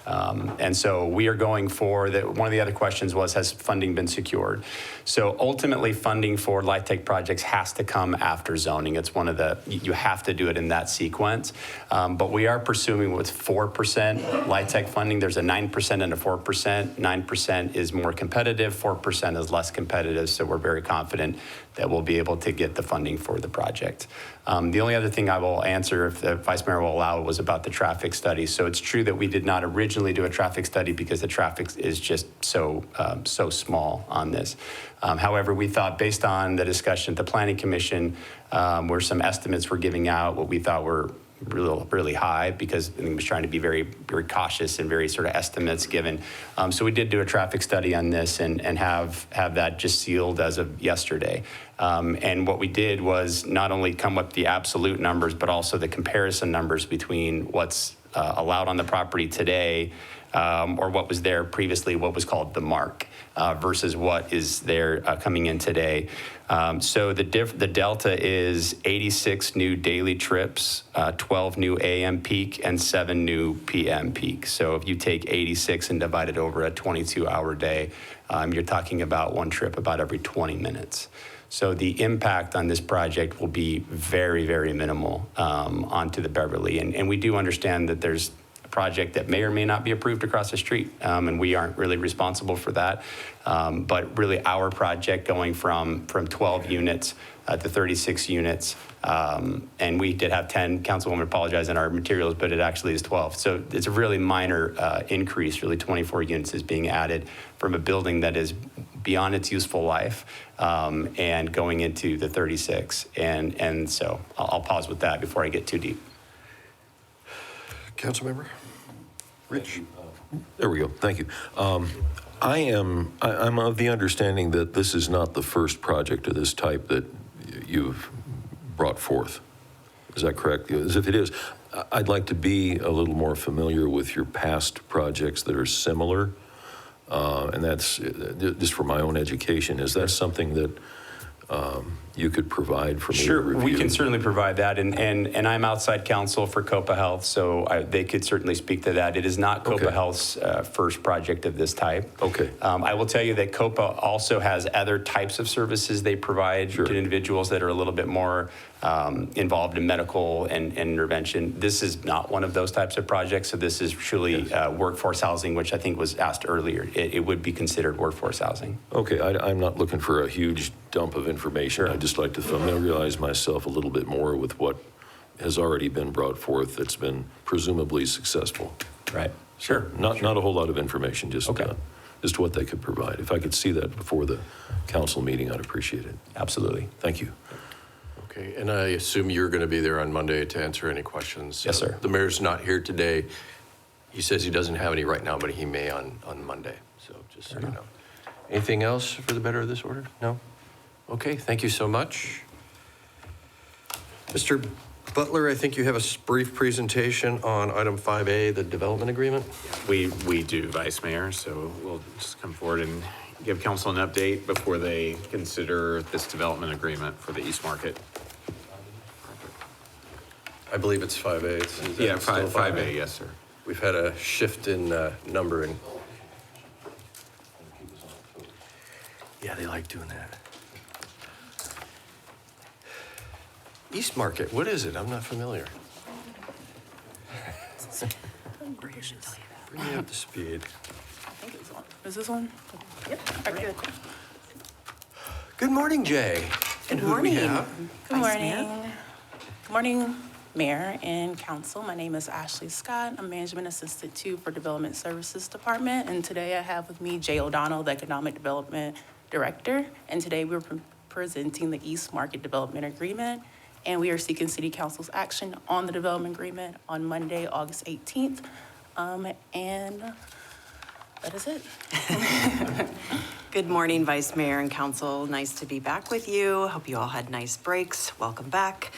And so we are going for that. One of the other questions was, has funding been secured? So ultimately, funding for LIHTC projects has to come after zoning. It's one of the, you have to do it in that sequence. But we are pursuing with 4% LIHTC funding. There's a 9% and a 4%. 9% is more competitive, 4% is less competitive. So we're very confident that we'll be able to get the funding for the project. The only other thing I will answer, if the Vice Mayor will allow, was about the traffic study. So it's true that we did not originally do a traffic study because the traffic is just so small on this. However, we thought based on the discussion at the Planning Commission, where some estimates were giving out, what we thought were really high, because I think it was trying to be very, very cautious and very sort of estimates given. So we did do a traffic study on this and have that just sealed as of yesterday. And what we did was not only come up with the absolute numbers, but also the comparison numbers between what's allowed on the property today, or what was there previously, what was called the mark, versus what is there coming in today. So the delta is 86 new daily trips, 12 new AM peak, and 7 new PM peak. So if you take 86 and divide it over a 22-hour day, you're talking about one trip about every 20 minutes. So the impact on this project will be very, very minimal onto the Beverly. And we do understand that there's a project that may or may not be approved across the street, and we aren't really responsible for that. But really our project going from 12 units to 36 units, and we did have 10, Councilwoman apologize, in our materials, but it actually is 12. So it's a really minor increase, really 24 units is being added from a building that is beyond its useful life, and going into the 36. And so I'll pause with that before I get too deep. Councilmember? Rich? There we go. Thank you. I'm of the understanding that this is not the first project of this type that you've brought forth. Is that correct? As if it is, I'd like to be a little more familiar with your past projects that are similar. And that's just for my own education. Is that something that you could provide for me to review? Sure, we can certainly provide that. And I'm outside counsel for Copa Health, so they could certainly speak to that. It is not Copa Health's first project of this type. Okay. I will tell you that Copa also has other types of services they provide to individuals that are a little bit more involved in medical and intervention. This is not one of those types of projects, so this is truly workforce housing, which I think was asked earlier. It would be considered workforce housing. Okay, I'm not looking for a huge dump of information. I'd just like to familiarize myself a little bit more with what has already been brought forth that's been presumably successful. Right. Sure. Not a whole lot of information, just what they could provide. If I could see that before the council meeting, I'd appreciate it. Absolutely. Thank you. Okay, and I assume you're going to be there on Monday to answer any questions. Yes, sir. The mayor's not here today. He says he doesn't have any right now, but he may on Monday. So just so you know. Anything else for the better of this order? No? Okay, thank you so much. Mr. Butler, I think you have a brief presentation on item 5A, the development agreement. We do, Vice Mayor, so we'll just come forward and give council an update before they consider this development agreement for the East Market. I believe it's 5A. Yeah, 5A, yes, sir. We've had a shift in numbering. Yeah, they like doing that. East Market, what is it? I'm not familiar. Bring me up to speed. Is this one? Yep. Okay. Good morning, Jay. And who do we have? Good morning. Good morning, Mayor and Council. My name is Ashley Scott. I'm Management Assistant 2 for Development Services Department. And today I have with me Jay O'Donnell, the Economic Development Director. And today we're presenting the East Market Development Agreement. And we are seeking City Council's action on the development agreement on Monday, August 18th. And that is it. Good morning, Vice Mayor and Council. Nice to be back with you. Hope you all had nice breaks. Welcome back.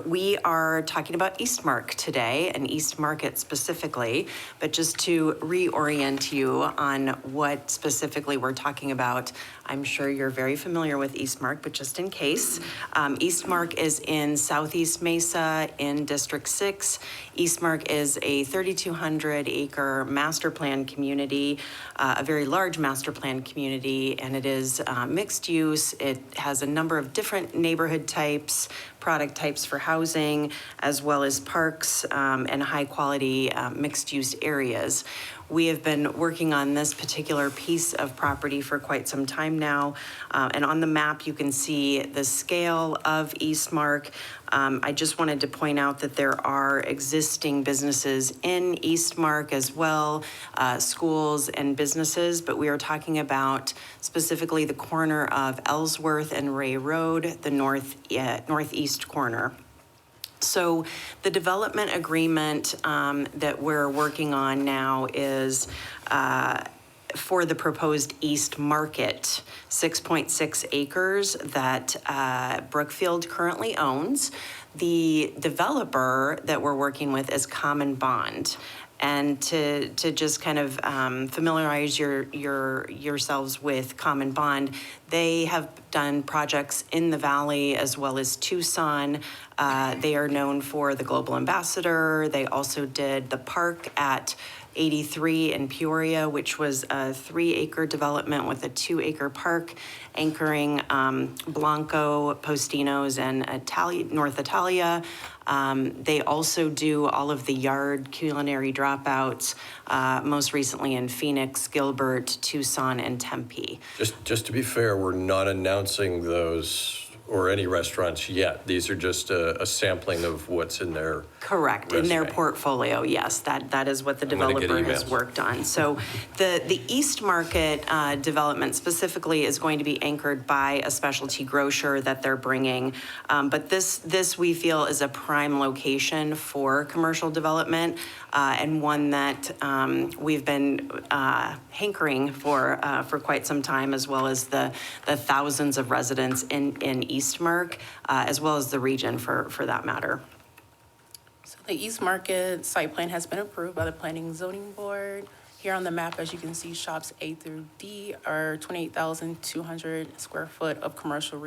We are talking about Eastmark today, and East Market specifically, but just to reorient you on what specifically we're talking about, I'm sure you're very familiar with Eastmark, but just in case, Eastmark is in Southeast Mesa in District 6. Eastmark is a 3,200 acre master plan community, a very large master plan community, and it is mixed use. It has a number of different neighborhood types, product types for housing, as well as parks and high quality mixed use areas. We have been working on this particular piece of property for quite some time now. And on the map, you can see the scale of Eastmark. I just wanted to point out that there are existing businesses in Eastmark as well, schools and businesses, but we are talking about specifically the corner of Ellsworth and Ray Road, the northeast corner. So the development agreement that we're working on now is for the proposed East Market, 6.6 acres that Brookfield currently owns. The developer that we're working with is Common Bond. And to just kind of familiarize yourselves with Common Bond, they have done projects in the Valley as well as Tucson. They are known for the Global Ambassador. They also did the park at 83 in Peoria, which was a 3-acre development with a 2-acre park anchoring Blanco, Postinos, and North Italia. They also do all of the yard culinary dropouts, most recently in Phoenix, Gilbert, Tucson, and Tempe. Just to be fair, we're not announcing those or any restaurants yet. These are just a sampling of what's in their Correct, in their portfolio, yes, that is what the developer has worked on. So the East Market development specifically is going to be anchored by a specialty grocer that they're bringing. But this we feel is a prime location for commercial development and one that we've been hankering for quite some time, as well as the thousands of residents in Eastmark, as well as the region for that matter. So the East Market site plan has been approved by the Planning and Zoning Board. Here on the map, as you can see, shops A through D are 28,200 square foot of commercial and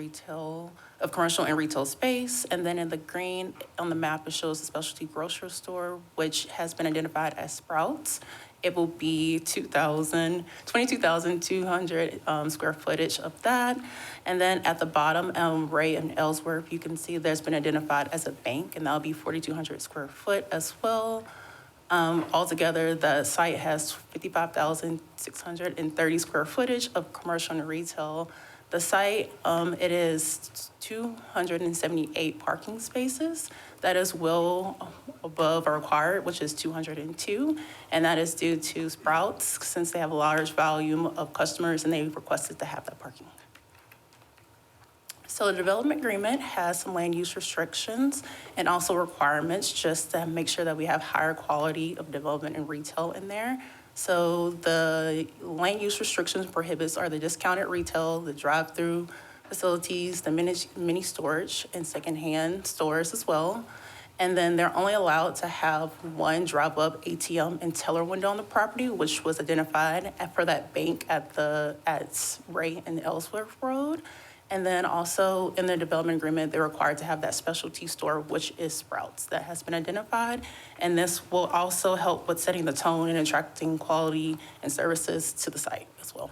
retail space. And then in the green on the map, it shows the specialty grocery store, which has been identified as Sprouts. It will be 22,200 square footage of that. And then at the bottom, Ray and Ellsworth, you can see there's been identified as a bank, and that'll be 4,200 square foot as well. Altogether, the site has 55,630 square footage of commercial and retail. The site, it is 278 parking spaces. That is well above our required, which is 202. And that is due to Sprouts, since they have a large volume of customers and they requested to have that parking. So the development agreement has some land use restrictions and also requirements just to make sure that we have higher quality of development and retail in there. So the land use restrictions prohibits are the discounted retail, the drive-through facilities, the mini storage and secondhand stores as well. And then they're only allowed to have one drive-up ATM and teller window on the property, which was identified for that bank at Ray and Ellsworth Road. And then also in the development agreement, they're required to have that specialty store, which is Sprouts, that has been identified. And this will also help with setting the tone and attracting quality and services to the site as well.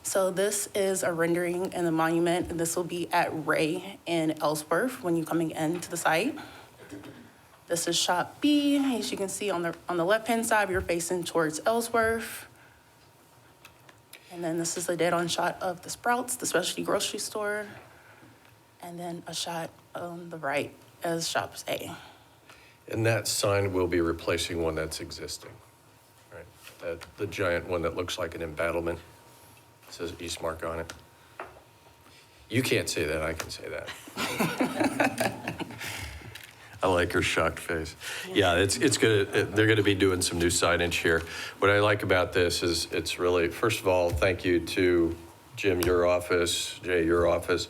So this is a rendering in the monument, and this will be at Ray and Ellsworth when you're coming into the site. This is shop B. As you can see on the left-hand side, you're facing towards Ellsworth. And then this is a dead-on shot of the Sprouts, the specialty grocery store. And then a shot on the right as shops A. And that sign will be replacing one that's existing, right? The giant one that looks like an embattlement. It says Eastmark on it. You can't say that, I can say that. I like her shocked face. Yeah, it's gonna, they're gonna be doing some new signage here. What I like about this is it's really, first of all, thank you to Jim, your office, Jay, your office,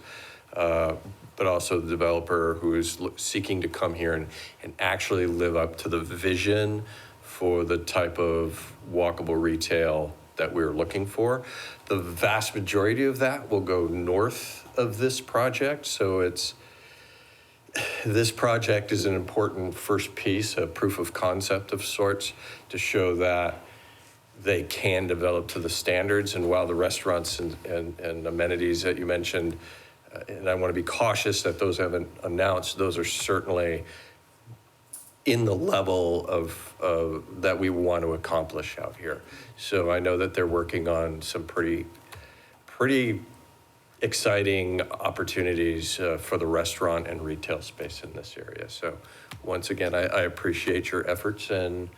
but also the developer who is seeking to come here and actually live up to the vision for the type of walkable retail that we're looking for. The vast majority of that will go north of this project, so this project is an important first piece, a proof of concept of sorts, to show that they can develop to the standards. And while the restaurants and amenities that you mentioned, and I want to be cautious that those haven't announced, those are certainly in the level of that we want to accomplish out here. So I know that they're working on some pretty exciting opportunities for the restaurant and retail space in this area. So once again, I appreciate your efforts, and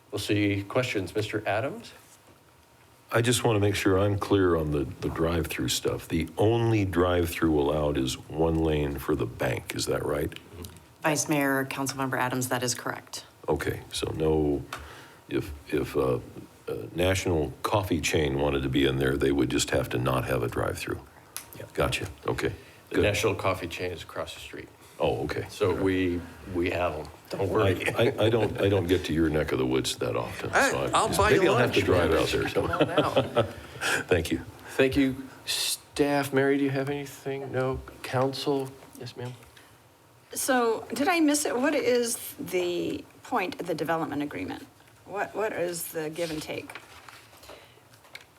we'll see questions. Mr. Adams? I just want to make sure I'm clear on the drive-through stuff. The only drive-through allowed is one lane for the bank, is that right? Vice Mayor, Councilmember Adams, that is correct. Okay, so no, if a national coffee chain wanted to be in there, they would just have to not have a drive-through. Yeah. Gotcha, okay. The Good. National Coffee Chain is across the street. Oh, okay. So we have them. Don't worry. I don't get to your neck of the woods that often, so I'll buy you maybe I'll have to lunch. drive out there. Come on out. Thank you. Thank you. Staff, Mary, do you have anything? No? Council? Yes, ma'am? So did I miss it? What is the point of the development agreement? What is the give and take?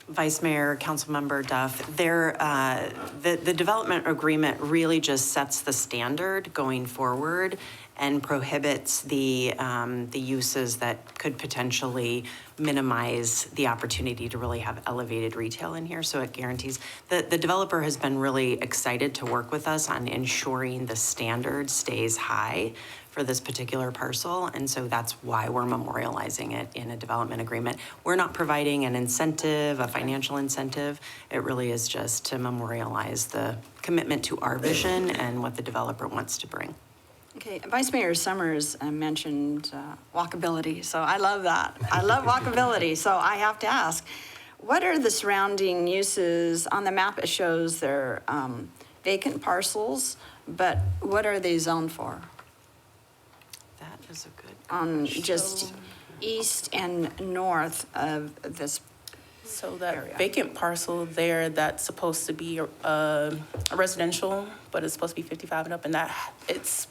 Vice Mayor, Councilmember Duff, the development agreement really just sets the standard going forward and prohibits the uses that could potentially minimize the opportunity to really have elevated retail in here. So it guarantees, the developer has been really excited to work with us on ensuring the standard stays high for this particular parcel, and so that's why we're memorializing it in a development agreement. We're not providing an incentive, a financial incentive. It really is just to memorialize the commitment to our vision and what the developer wants to bring. Okay, Vice Mayor Summers mentioned walkability, so I love that. I love walkability, so I have to ask, what are the surrounding uses? On the map, it shows they're vacant parcels, but what are they zoned for? That is a good On just east and north of this. So that vacant parcel there, that's supposed to be a residential, but it's supposed to be 55 and up, and that it's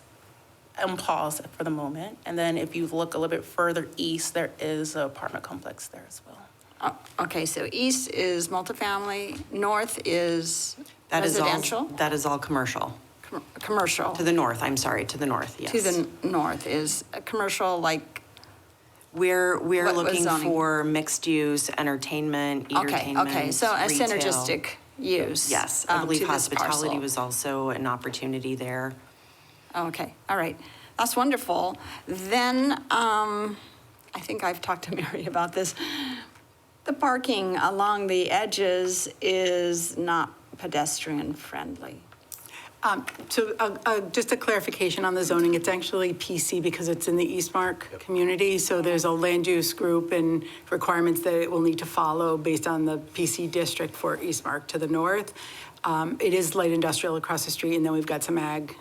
on pause for the moment. And then if you look a little bit further east, there is an apartment complex there as well. Okay, so east is multifamily, north is residential? That is all commercial. Commercial. To the north, I'm sorry, to the north, yes. To the north is a commercial, like, We're What looking zoning? for mixed use, entertainment, entertainment, okay, so a retail. synergistic use. Yes, I believe to this hospitality parcel. was also an opportunity there. Okay, all right. That's wonderful. Then, I think I've talked to Mary about this. The parking along the edges is not pedestrian friendly. So just a clarification on the zoning, it's actually PC because it's in the Eastmark community. So there's a land use group and requirements that it will need to follow based on the PC district for Eastmark to the north. It is light industrial across the street, and then we've got some ag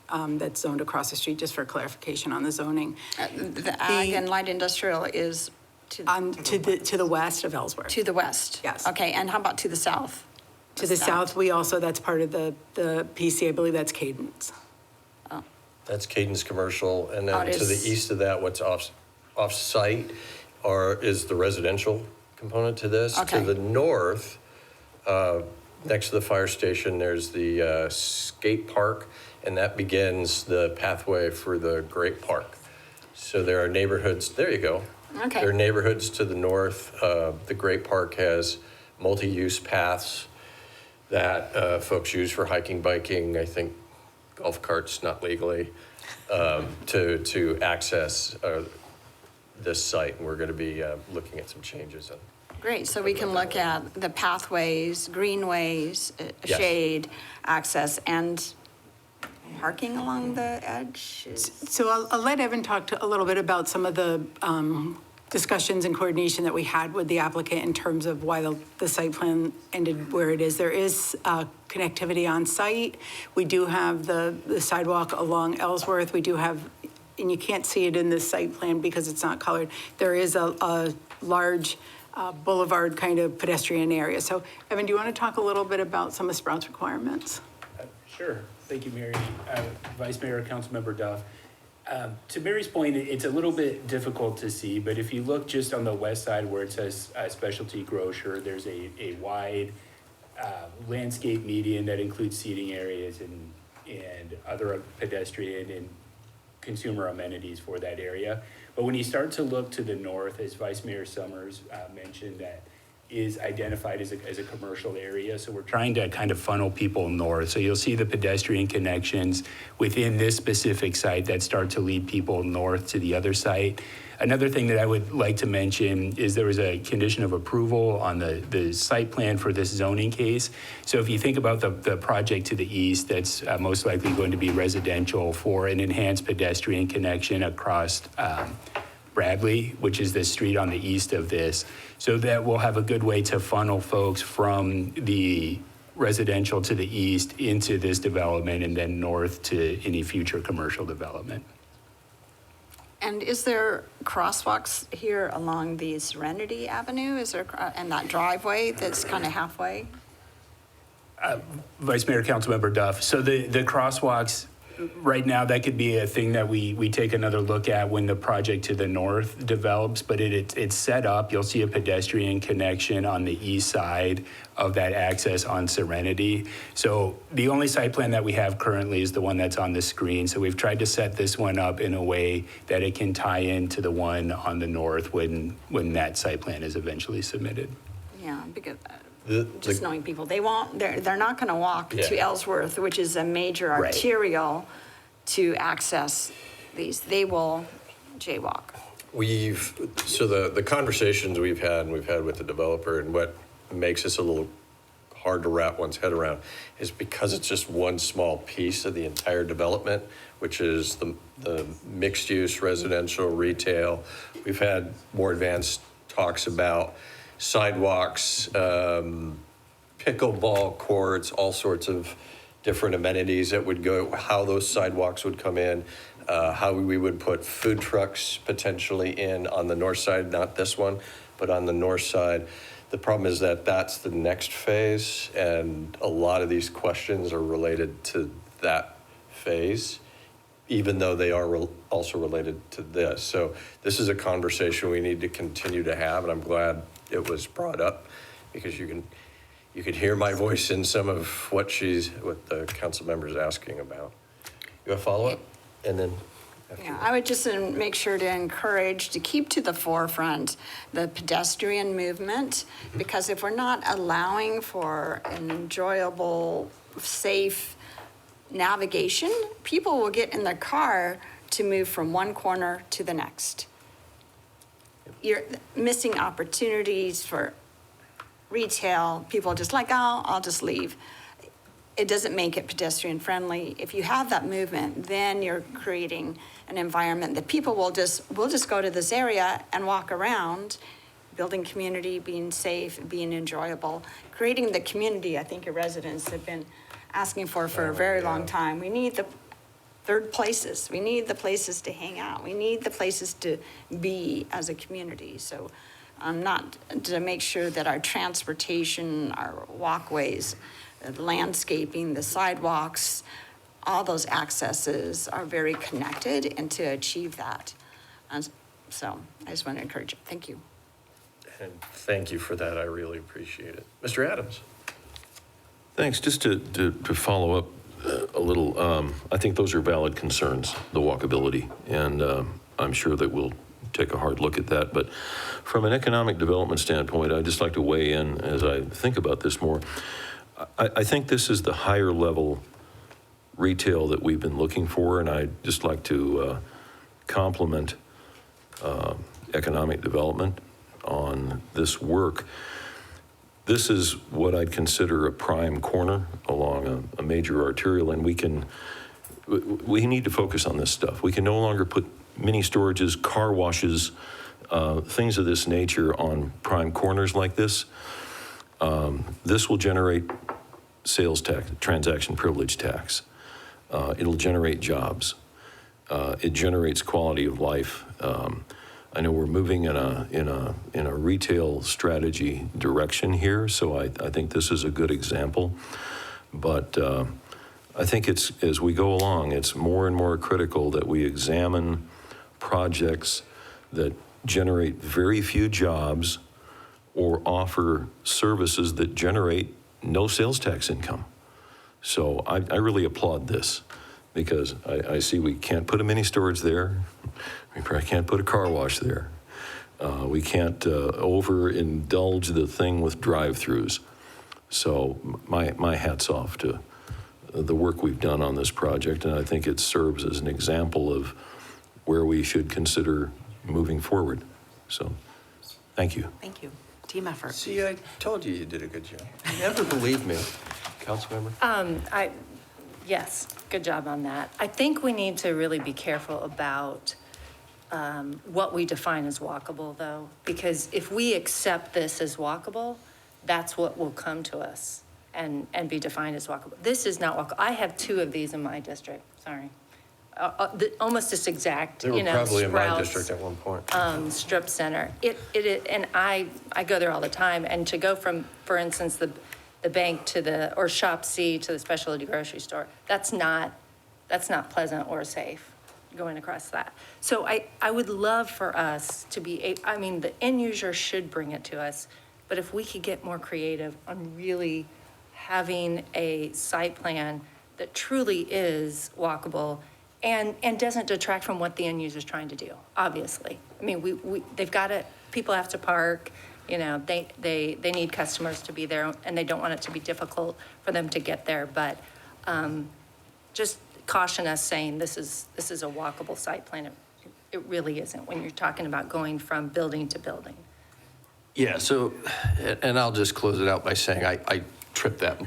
that's zoned across the street, just for clarification on the zoning. The ag and light industrial is to the west of Ellsworth. to the west? Yes. Okay, and how about to the south? To the south, we also, that's part of the PC, I believe that's Cadence. That's Cadence Commercial, and Oh, then it to the is. east of that, what's off-site is the residential component to this. Okay. To the north, next to the fire station, there's the skate park, and that begins the pathway for the Great Park. So there are neighborhoods, there you go. Okay. There are neighborhoods to the north. The Great Park has multi-use paths that folks use for hiking, biking, I think golf carts, not legally, to access this site. And we're going to be looking at some changes. Great, so we can look at the pathways, greenways, Yes. shade, access, and parking along the edge? So I'll let Evan talk a little bit about some of the discussions and coordination that we had with the applicant in terms of why the site plan ended where it is. There is connectivity on site. We do have the sidewalk along Ellsworth. We do have, and you can't see it in this site plan because it's not colored, there is a large boulevard kind of pedestrian area. So Evan, do you want to talk a little bit about some of Sprout's requirements? Sure. Thank you, Mary. Vice Mayor, Councilmember Duff. To Mary's point, it's a little bit difficult to see, but if you look just on the west side where it says specialty grocer, there's a wide landscape median that includes seating areas and other pedestrian and consumer amenities for that area. But when you start to look to the north, as Vice Mayor Summers mentioned, that is identified as a commercial area. So we're trying to kind of funnel people north. So you'll see the pedestrian connections within this specific site that start to lead people north to the other site. Another thing that I would like to mention is there was a condition of approval on the site plan for this zoning case. So if you think about the project to the east, that's most likely going to be residential for an enhanced pedestrian connection across Bradley, which is the street on the east of this. So that we'll have a good way to funnel folks from the residential to the east into this development and then north to any future commercial development. And is there crosswalks here along the Serenity Avenue? Is there, and that driveway that's kind of halfway? Vice Mayor, Councilmember Duff. So the crosswalks, right now, that could be a thing that we take another look at when the project to the north develops, but it's set up. You'll see a pedestrian connection on the east side of that access on Serenity. So the only site plan that we have currently is the one that's on the screen. So we've tried to set this one up in a way that it can tie into the one on the north when that site plan is eventually submitted. Yeah, because just knowing people, they're not going to walk to Ellsworth, which is a major arterial to access these. They will jaywalk. So the conversations we've had with the developer, and what makes this a little hard to wrap one's head around is because it's just one small piece of the entire development, which is the mixed use residential retail. We've had more advanced talks about sidewalks, pickleball courts, all sorts of different amenities that would go, how those sidewalks would come in, how we would put food trucks potentially in on the north side, not this one, but on the north side. The problem is that that's the next phase, and a lot of these questions are related to that phase, even though they are also related to this. So this is a conversation we need to continue to have, and I'm glad it was brought up because you can hear my voice in some of what the council member is asking about. You have a follow-up? And then Yeah, I would just make sure to encourage to keep to the forefront the pedestrian movement, because if we're not allowing for an enjoyable, safe navigation, people will get in their car to move from one corner to the next. You're missing opportunities for retail. People are just like, oh, I'll just leave. It doesn't make it pedestrian friendly. If you have that movement, then you're creating an environment that people will just go to this area and walk around, building community, being safe, being enjoyable, creating the community I think your residents have been asking for a very long time. We need the third places. We need the places to hang out. We need the places to be as a community. So not to make sure that our transportation, our walkways, the landscaping, the sidewalks, all those accesses are very connected, and to achieve that. And so I just want to encourage it. Thank you. And thank you for that. I really appreciate it. Mr. Adams. Thanks. Just to follow up a little, I think those are valid concerns, the walkability, and I'm sure that we'll take a hard look at that. But from an economic development standpoint, I'd just like to weigh in as I think about this more. I think this is the higher level retail that we've been looking for, and I'd just like to compliment economic development on this work. This is what I'd consider a prime corner along a major arterial, and we can we need to focus on this stuff. We can no longer put mini storages, car washes, things of this nature on prime corners like this. This will generate sales tax, transaction privilege tax. It'll generate jobs. It generates quality of life. I know we're moving in a retail strategy direction here, so I think this is a good example. But I think it's, as we go along, it's more and more critical that we examine projects that generate very few jobs or offer services that generate no sales tax income. So I really applaud this, because I see we can't put a mini storage there. We probably can't put a car wash there. We can't overindulge the thing with drive-throughs. So my hat's off to the work we've done on this project, and I think it serves as an example of where we should consider moving forward. So, thank you. Thank you. Team effort. See, I told you did a good job. You never believe me, Councilmember. Yes, good job on that. I think we need to really be careful about what we define as walkable, though, because if we accept this as walkable, that's what will come to us and be defined as walkable. This is not walkable. I have 2 of these in my district, sorry. Almost this exact, They were probably in my Sprouts, district at one point. strip center. And I go there all the time, and to go from, for instance, the bank to or Shop C to the specialty grocery store, that's not pleasant or safe going across that. So I would love for us to be, the end user should bring it to us, but if we could get more creative on really having a site plan that truly is walkable and doesn't detract from what the end user's trying to do, obviously. I mean, they've got to, people have to park, they need customers to be there, and they don't want it to be difficult for them to get there, but just caution us saying this is a walkable site plan. It really isn't when you're talking about going from building to building. Yeah, so, and I'll just close it out by saying I tripped that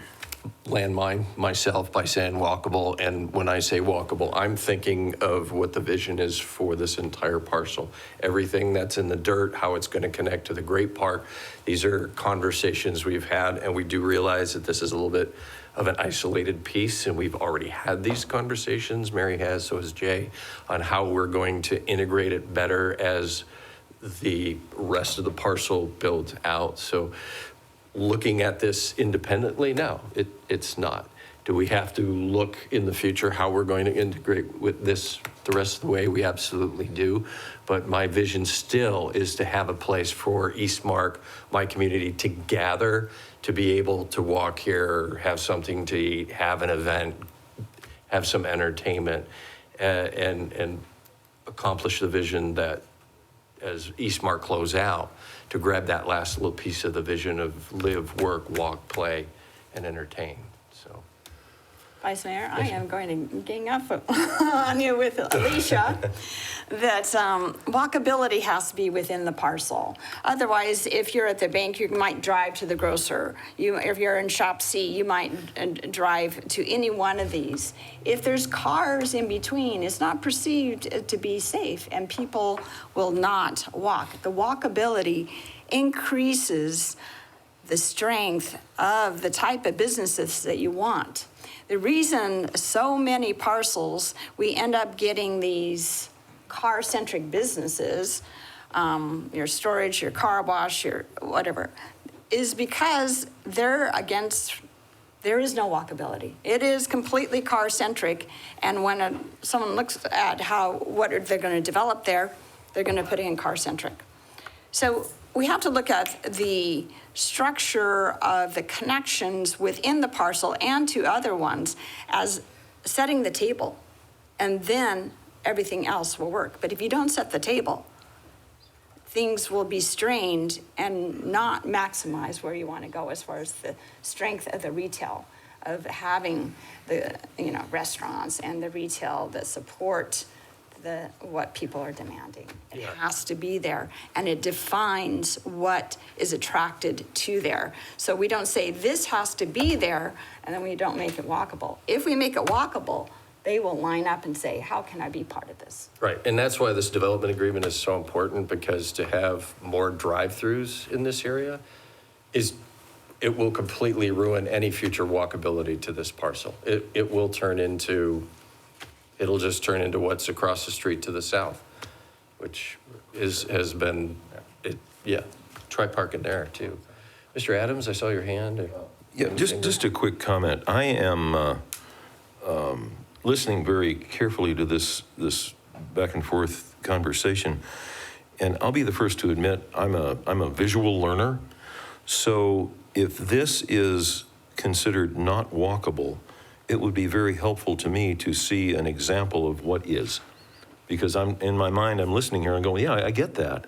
landmine myself by saying walkable, and when I say walkable, I'm thinking of what the vision is for this entire parcel. Everything that's in the dirt, how it's going to connect to the Great Park. These are conversations we've had, and we do realize that this is a little bit of an isolated piece, and we've already had these conversations. Mary has, so has Jay, on how we're going to integrate it better as the rest of the parcel builds out. So looking at this independently, no, it's not. Do we have to look in the future how we're going to integrate with this the rest of the way? We absolutely do. But my vision still is to have a place for Eastmark, my community, to gather, to be able to walk here, have something to eat, have an event, have some entertainment, and accomplish the vision that as Eastmark close out, to grab that last little piece of the vision of live, work, walk, play, and entertain. So, Vice Mayor, I am going to gang up on you with Alicia, that walkability has to be within the parcel. Otherwise, if you're at the bank, you might drive to the grocer. If you're in Shop C, you might drive to any one of these. If there's cars in between, it's not perceived to be safe, and people will not walk. The walkability increases the strength of the type of businesses that you want. The reason so many parcels, we end up getting these car-centric businesses, your storage, your car wash, your whatever, is because there is no walkability. It is completely car-centric, and when someone looks at what they're going to develop there, they're going to put in car-centric. So we have to look at the structure of the connections within the parcel and to other ones as setting the table, and then everything else will work. But if you don't set the table, things will be strained and not maximize where you want to go as far as the strength of the retail, of having the restaurants and the retail that support what people are demanding. It has to be there, and it defines what is attracted to there. So we don't say this has to be there, and then we don't make it walkable. If we make it walkable, they will line up and say, how can I be part of this? Right, and that's why this development agreement is so important, because to have more drive-throughs in this area it will completely ruin any future walkability to this parcel. It'll just turn into what's across the street to the south, which has been, try parking there too. Mr. Adams, I saw your hand. Yeah, just a quick comment. I am listening very carefully to this back and forth conversation, and I'll be the first to admit I'm a visual learner. So if this is considered not walkable, it would be very helpful to me to see an example of what is, because in my mind I'm listening here and going, yeah, I get that,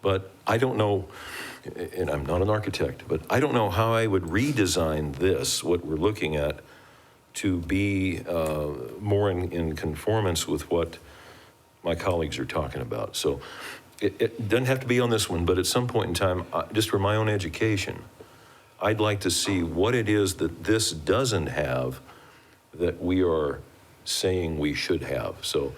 but I don't know. And I'm not an architect, but I don't know how I would redesign this, what we're looking at, to be more in conformance with what my colleagues are talking about. So it doesn't have to be on this one, but at some point in time, just for my own education, I'd like to see what it is that this doesn't have that we are saying we should have. So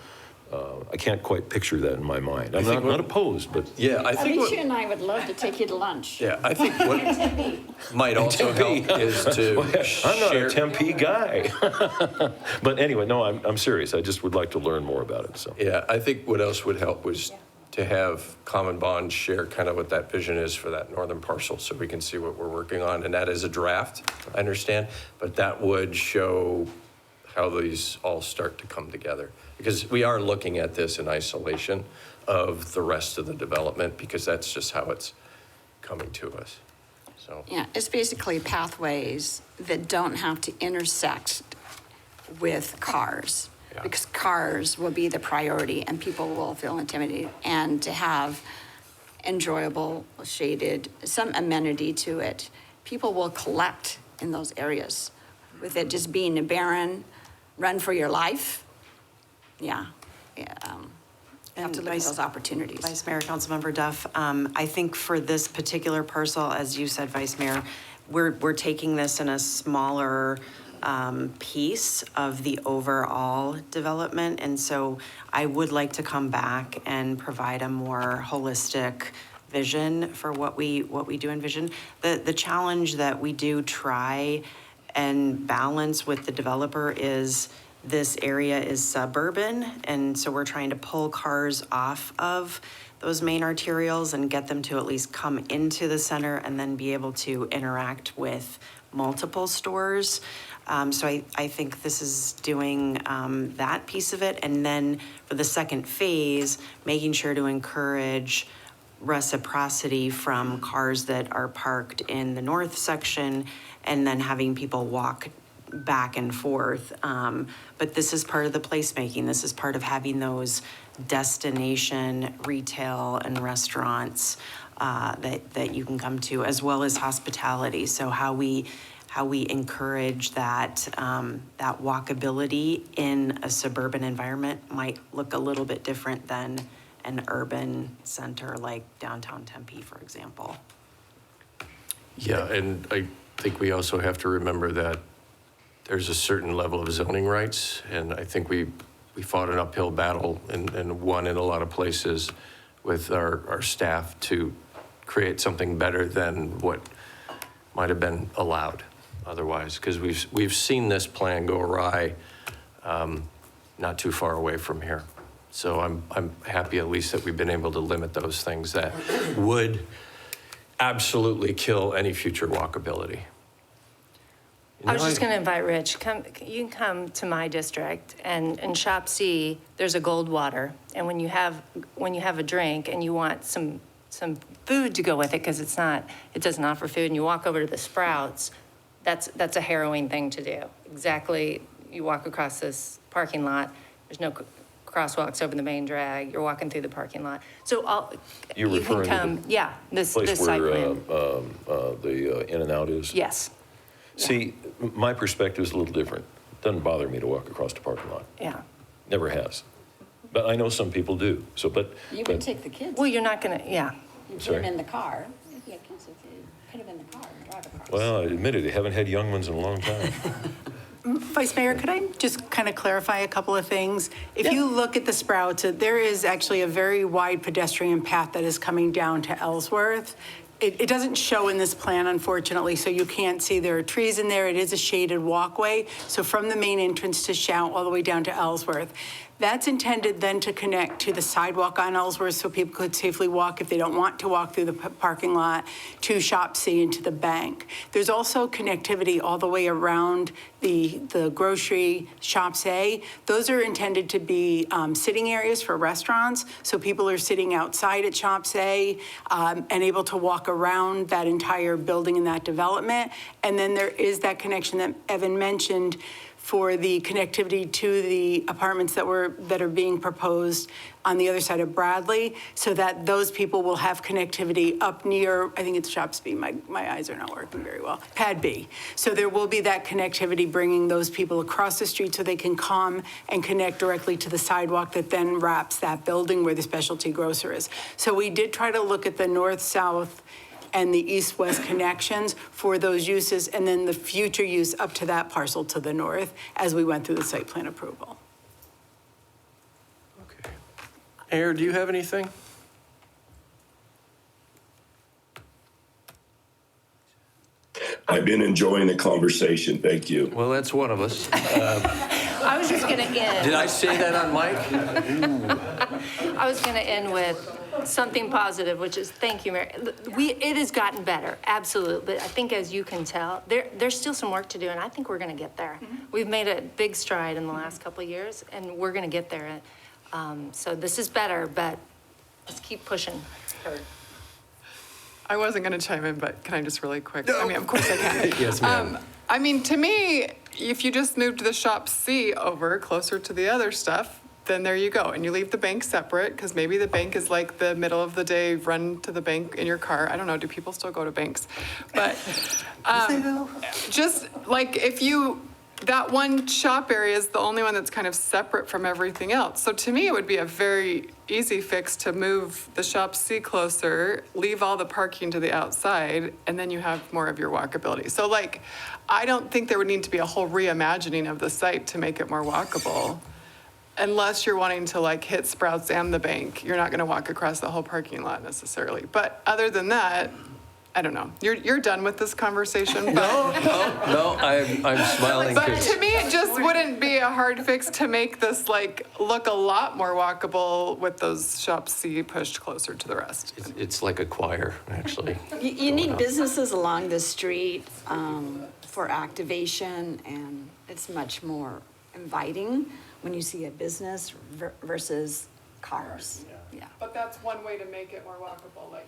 I can't quite picture that in my mind. I'm not opposed, but Yeah, I think Alicia and I would love to take you to lunch. yeah, I think what might also help is to I'm not share. a Tempe guy. But anyway, no, I'm serious. I just would like to learn more about it. So Yeah, I think what else would help was to have Common Bond share kind of what that vision is for that northern parcel, so we can see what we're working on. And that is a draft, I understand, but that would show how these all start to come together. Because we are looking at this in isolation of the rest of the development, because that's just how it's coming to us. So, Yeah, it's basically pathways that don't have to intersect with cars. Yeah. Because cars will be the priority and people will feel intimidated. And to have enjoyable, shaded, some amenity to it, people will collect in those areas. With it just being a barren, run for your life, you have to look at those opportunities. Vice Mayor, Councilmember Duff, I think for this particular parcel, as you said, Vice Mayor, we're taking this in a smaller piece of the overall development. And so I would like to come back and provide a more holistic vision for what we do envision. The challenge that we do try and balance with the developer is this area is suburban, and so we're trying to pull cars off of those main arterials and get them to at least come into the center and then be able to interact with multiple stores. So I think this is doing that piece of it. And then for the second phase, making sure to encourage reciprocity from cars that are parked in the north section and then having people walk back and forth. But this is part of the placemaking. This is part of having those destination retail and restaurants that you can come to, as well as hospitality. So how we encourage that that walkability in a suburban environment might look a little bit different than an urban center like downtown Tempe, for example. yeah, and I think we also have to remember that there's a certain level of zoning rights, and I think we fought an uphill battle and won in a lot of places with our staff to create something better than what might have been allowed otherwise, because we've seen this plan go awry not too far away from here. So I'm happy at least that we've been able to limit those things that would absolutely kill any future walkability. I was just going to invite Rich, you can come to my district, and in Shop C, there's a Goldwater. And when you have a drink and you want some food to go with it, because it doesn't offer food, and you walk over to the Sprouts, that's a harrowing thing to do. Exactly, you walk across this parking lot, there's no crosswalks over the main drag, you're walking through the parking lot. So You're you can referring to come, yeah, this place site where plan. the In-N-Out is? Yes, See, my perspective is a little different. Doesn't bother me to walk across the parking lot. yeah. Never has. But I know some people do. So, You but can take the kids. Well, you're not going to, yeah. You put Sorry? them in the car. If you have kids with you, put them in the car and drive across. well, I admit it, they haven't had young ones in a long time. Vice Mayor, could I just kind of clarify a couple of things? If you look at the Sprouts, there is actually a very wide pedestrian path that is coming down to Ellsworth. It doesn't show in this plan, unfortunately, so you can't see there are trees in there. It is a shaded walkway. So from the main entrance to Shout all the way down to Ellsworth. That's intended then to connect to the sidewalk on Ellsworth so people could safely walk if they don't want to walk through the parking lot to Shop C and to the bank. There's also connectivity all the way around the grocery Shops A. Those are intended to be sitting areas for restaurants. So people are sitting outside at Shops A and able to walk around that entire building and that development. And then there is that connection that Evan mentioned for the connectivity to the apartments that are being proposed on the other side of Bradley, so that those people will have connectivity up near, I think it's Shops B, my eyes are not working very well, Pad B. So there will be that connectivity bringing those people across the street so they can come and connect directly to the sidewalk that then wraps that building where the specialty grocer is. So we did try to look at the north-south and the east-west connections for those uses, and then the future use up to that parcel to the north as we went through the site plan approval. Okay. Mayor, do you have anything? I've been enjoying the conversation. Thank you. Well, that's one of us. I was just going to end. Did I say that on mic? I was going to end with something positive, which is thank you, Mary. It has gotten better, absolutely. But I think, as you can tell, there's still some work to do, and I think we're going to get there. We've made a big stride in the last couple of years, and we're going to get there. So this is better, but let's keep pushing. I wasn't going to chime in, but can I just really quick? I mean, of course I can. Yes, ma'am. I mean, to me, if you just moved the Shop C over closer to the other stuff, then there you go. And you leave the bank separate, because maybe the bank is like the middle of the day, run to the bank in your car. I don't know, do people still go to banks? But just like if that one shop area is the only one that's kind of separate from everything else. So to me, it would be a very easy fix to move the Shop C closer, leave all the parking to the outside, and then you have more of your walkability. So like, I don't think there would need to be a whole reimagining of the site to make it more walkable. Unless you're wanting to like hit Sprouts and the bank, you're not going to walk across the whole parking lot necessarily. But other than that, I don't know. You're done with this conversation. But No, I'm smiling. But to me, it just wouldn't be a hard fix to make this like look a lot more walkable with those Shop C pushed closer to the rest. It's like a choir, actually. You need businesses along the street for activation, and it's much more inviting when you see a business versus cars. Yeah. But that's one way to make it more walkable. Like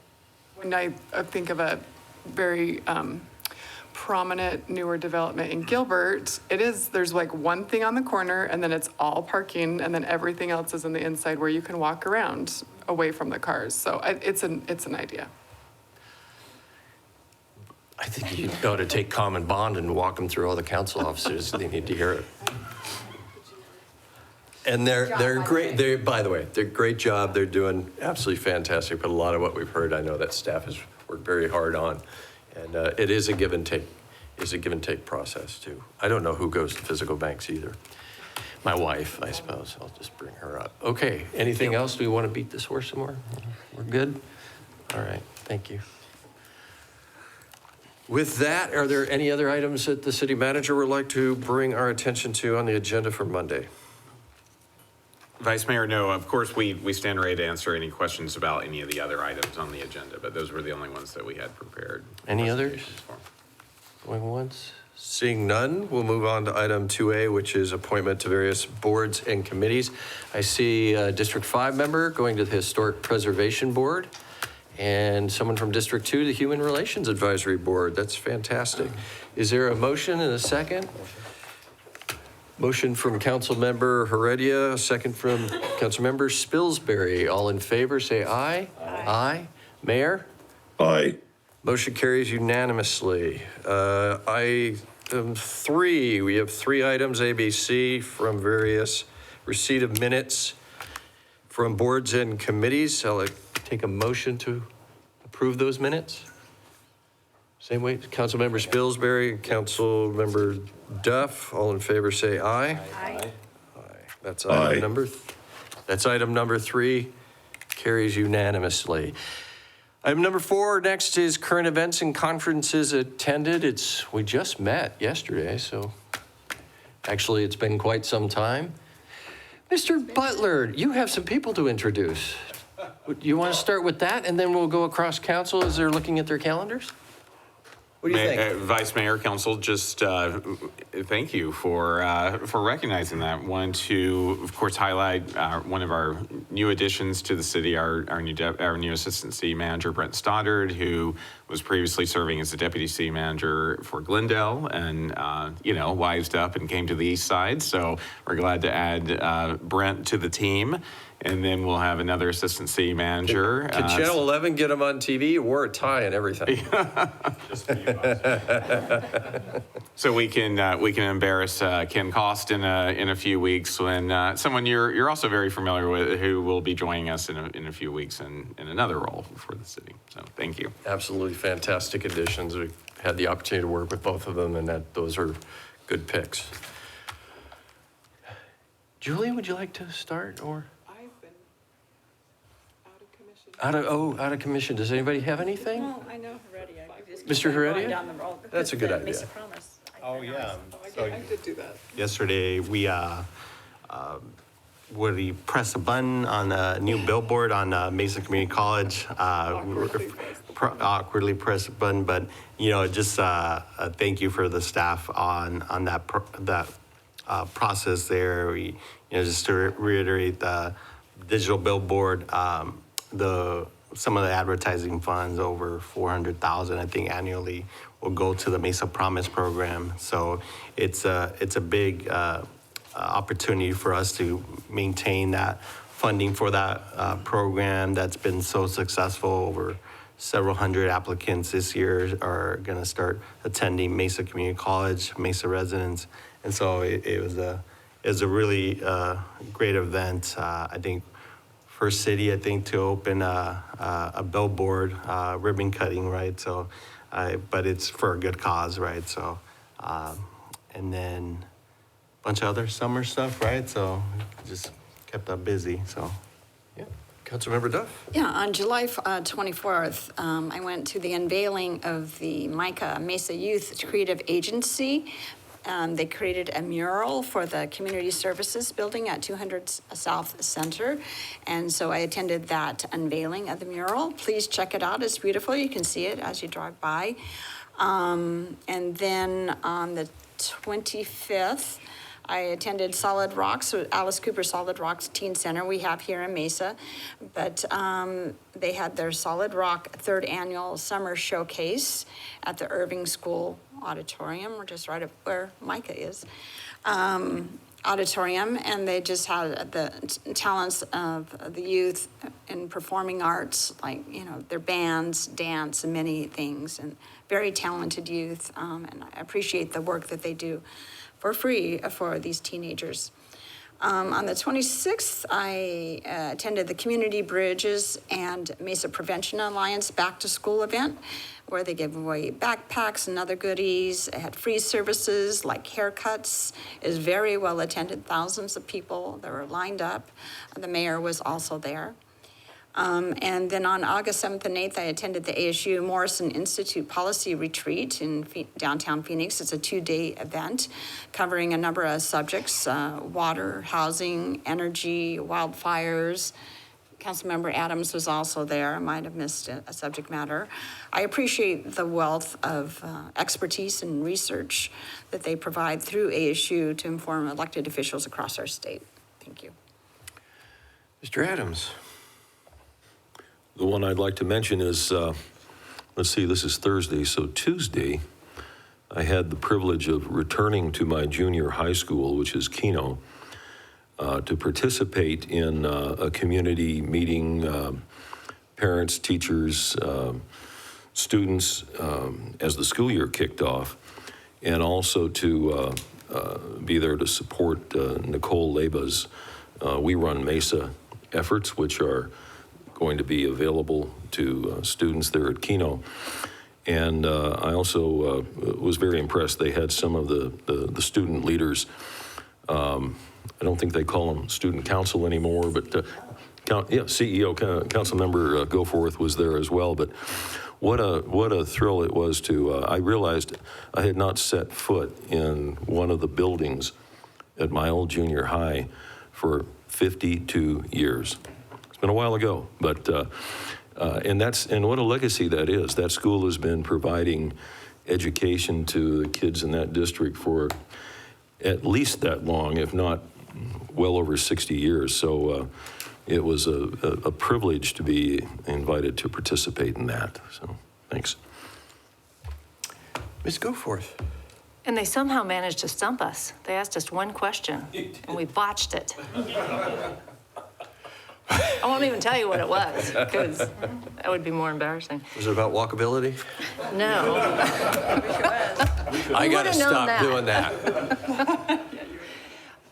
when I think of a very prominent newer development in Gilbert, there's like one thing on the corner, and then it's all parking, and then everything else is in the inside where you can walk around away from the cars. So it's an idea. I think you ought to take Common Bond and walk them through all the council officers. They need to hear it. And they're great. By the way, they're a great job. They're doing absolutely fantastic. But a lot of what we've heard, I know that staff has worked very hard on, and it is a give and take. It's a give and take process too. I don't know who goes to physical banks either. My wife, I suppose. I'll just bring her up. Okay. Anything else? Do we want to beat this horse some more? We're good. All right. Thank you. With that, are there any other items that the city manager would like to bring our attention to on the agenda for Monday? Vice Mayor, no, of course, we stand ready to answer any questions about any of the other items on the agenda, but those were the only ones that we had prepared. Any others? Going once? Seeing none, we'll move on to item 2A, which is appointment to various boards and committees. I see a District 5 member going to the Historic Preservation Board, and someone from District 2, the Human Relations Advisory Board. That's fantastic. Is there a motion and a second? Motion from Councilmember Heredia, a second from Councilmember Spilsbury. All in favor, say aye. Aye. Mayor? Aye. Motion carries unanimously. Item 3, we have 3 items, A, B, C, from various receipt of minutes from boards and committees. I'll take a motion to approve those minutes. Same way, Councilmember Spilsbury, Councilmember Duff, all in favor say aye. Aye. That's Aye. item number 3, carries unanimously. Item number 4, next is current events and conferences attended. We just met yesterday, so actually it's been quite some time. Mr. Butler, you have some people to introduce. You want to start with that, and then we'll go across council as they're looking at their calendars? What do you think? Vice Mayor, Council, just thank you for recognizing that. Want to, of course, highlight one of our new additions to the city, our new Assistant City Manager, Brent Stoddard, who was previously serving as the Deputy City Manager for Glendale and, wised up and came to the east side. So we're glad to add Brent to the team. And then we'll have another Assistant City Manager. Can Channel 11 get him on TV? He wore a tie and everything. So we can embarrass Ken Cost in a few weeks when someone you're also very familiar with who will be joining us in a few weeks in another role for the city. So thank you. Absolutely fantastic additions. We've had the opportunity to work with both of them, and those are good picks. Julie, would you like to start, or? I've been out of commission. Out of commission. Does anybody have anything? Well, I know Heredia. Mr. Heredia? That's a good idea. Oh, yeah. I did do that. Yesterday, we pressed a button on a new billboard on Mesa Community College. Awkwardly pressed a button, but just thank you for the staff on that process there. We, just to reiterate, the digital billboard, some of the advertising funds, over $400,000, I think, annually, will go to the Mesa Promise program. So it's a big opportunity for us to maintain that funding for that program that's been so successful. Over several hundred applicants this year are going to start attending Mesa Community College, Mesa residents, and so it was a really great event. I think first city, to open a billboard, ribbon cutting, right? So, but it's for a good cause, right? So, and then a bunch of other summer stuff, right? So just kept us busy, so. Yeah. Councilmember Duff? Yeah, on July 24th, I went to the unveiling of the MICA, Mesa Youth Creative Agency. They created a mural for the Community Services Building at 200 South Center. And so I attended that unveiling of the mural. Please check it out. It's beautiful. You can see it as you drive by. And then on the 25th, I attended Solid Rocks, Alice Cooper Solid Rocks Teen Center we have here in Mesa. But they had their Solid Rock 3rd Annual Summer Showcase at the Irving School Auditorium. We're just right up where Micah is. Auditorium, and they just had the talents of the youth in performing arts, like, their bands, dance, and many things, and very talented youth. And I appreciate the work that they do for free for these teenagers. On the 26th, I attended the Community Bridges and Mesa Prevention Alliance Back to School event, where they gave away backpacks and other goodies. It had free services like haircuts. It was very well attended, thousands of people that were lined up. The mayor was also there. And then on August 7th and 8th, I attended the ASU Morrison Institute Policy Retreat in downtown Phoenix. It's a 2-day event covering a number of subjects, water, housing, energy, wildfires. Councilmember Adams was also there. I might have missed a subject matter. I appreciate the wealth of expertise and research that they provide through ASU to inform elected officials across our state. Thank you. Mr. Adams? The one I'd like to mention is, let's see, this is Thursday, so Tuesday, I had the privilege of returning to my junior high school, which is Keno, to participate in a community meeting, parents, teachers, students, as the school year kicked off, and also to be there to support Nicole Leba's We Run Mesa efforts, which are going to be available to students there at Keno. And I also was very impressed. They had some of the student leaders. I don't think they call them student council anymore, but CEO, Councilmember Goforth was there as well. But what a thrill it was to, I realized I had not set foot in one of the buildings at my old junior high for 52 years. It's been a while ago, but, and what a legacy that is. That school has been providing education to the kids in that district for at least that long, if not well over 60 years. So it was a privilege to be invited to participate in that. So thanks. Ms. Goforth. And they somehow managed to stump us. They asked us one question, and we botched it. I won't even tell you what it was, because that would be more embarrassing. Was it about walkability? No. I got to would've known stop that. doing that.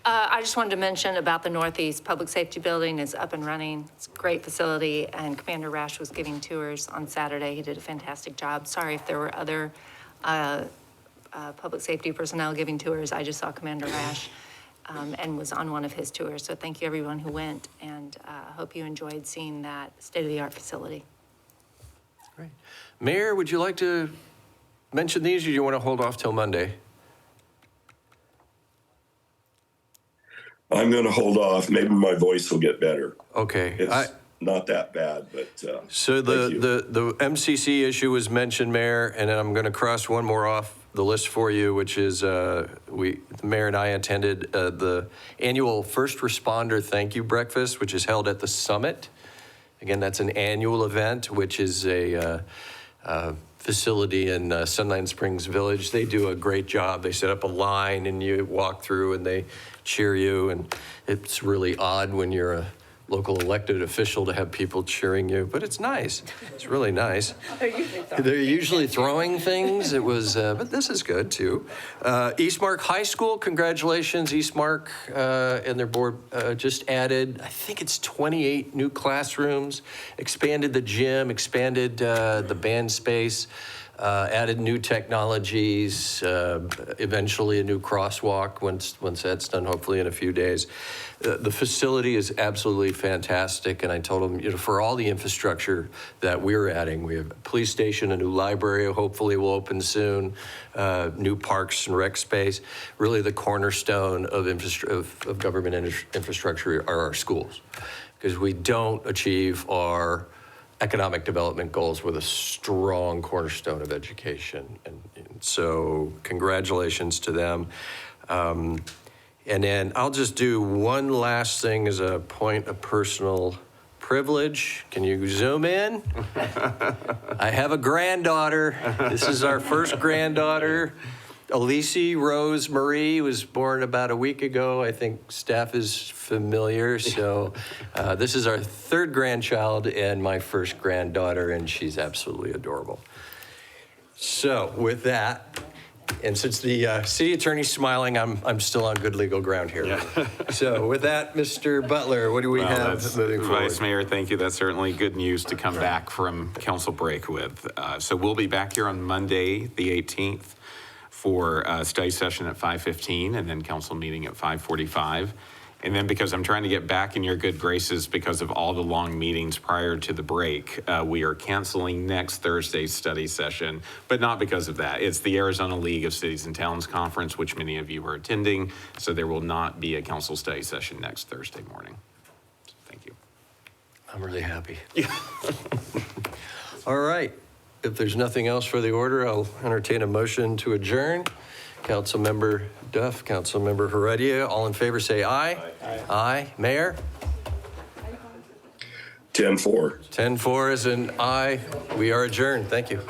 I just wanted to mention about the Northeast Public Safety Building is up and running. It's a great facility, and Commander Rash was giving tours on Saturday. He did a fantastic job. Sorry if there were other public safety personnel giving tours. I just saw Commander Rash and was on one of his tours. So thank you everyone who went, and hope you enjoyed seeing that state-of-the-art facility. Great. Mayor, would you like to mention these, or do you want to hold off till Monday? I'm going to hold off. Maybe my voice will get better. Okay. It's not that bad, but So thank you. the MCC issue was mentioned, Mayor, and then I'm going to cross one more off the list for you, which is the mayor and I attended the annual First Responder Thank You Breakfast, which is held at the Summit. Again, that's an annual event, which is a facility in Sunline Springs Village. They do a great job. They set up a line and you walk through and they cheer you. And it's really odd when you're a local elected official to have people cheering you, but it's nice. It's really nice. They're usually throwing things. It was, but this is good too. Eastmark High School, congratulations, Eastmark and their board just added, I think it's 28 new classrooms, expanded the gym, expanded the band space, added new technologies, eventually a new crosswalk once that's done, hopefully in a few days. The facility is absolutely fantastic, and I told them, for all the infrastructure that we're adding, we have a police station, a new library, hopefully will open soon, new parks and rec space. Really the cornerstone of government infrastructure are our schools, because we don't achieve our economic development goals with a strong cornerstone of education. And so congratulations to them. And then I'll just do one last thing as a point of personal privilege. Can you zoom in? I have a granddaughter. This is our first granddaughter. Elise Rose Marie was born about a week ago. I think staff is familiar. So this is our third grandchild and my first granddaughter, and she's absolutely adorable. So with that, and since the city attorney's smiling, I'm still on good legal ground here. Yeah. So with that, Mr. Butler, what do we have moving forward? Vice Mayor, thank you. That's certainly good news to come back from council break with. So we'll be back here on Monday, the 18th, for a study session at 5:15 and then council meeting at 5:45. And then because I'm trying to get back in your good graces because of all the long meetings prior to the break, we are canceling next Thursday's study session, but not because of that. It's the Arizona League of Cities and Towns Conference, which many of you are attending. So there will not be a council study session next Thursday morning. So thank you. I'm really happy. All right. If there's nothing else for the order, I'll entertain a motion to adjourn. Councilmember Duff, Councilmember Heredia, all in favor say aye. Aye. Aye. Mayor? 10-4. 10-4 is an aye. We are adjourned. Thank you.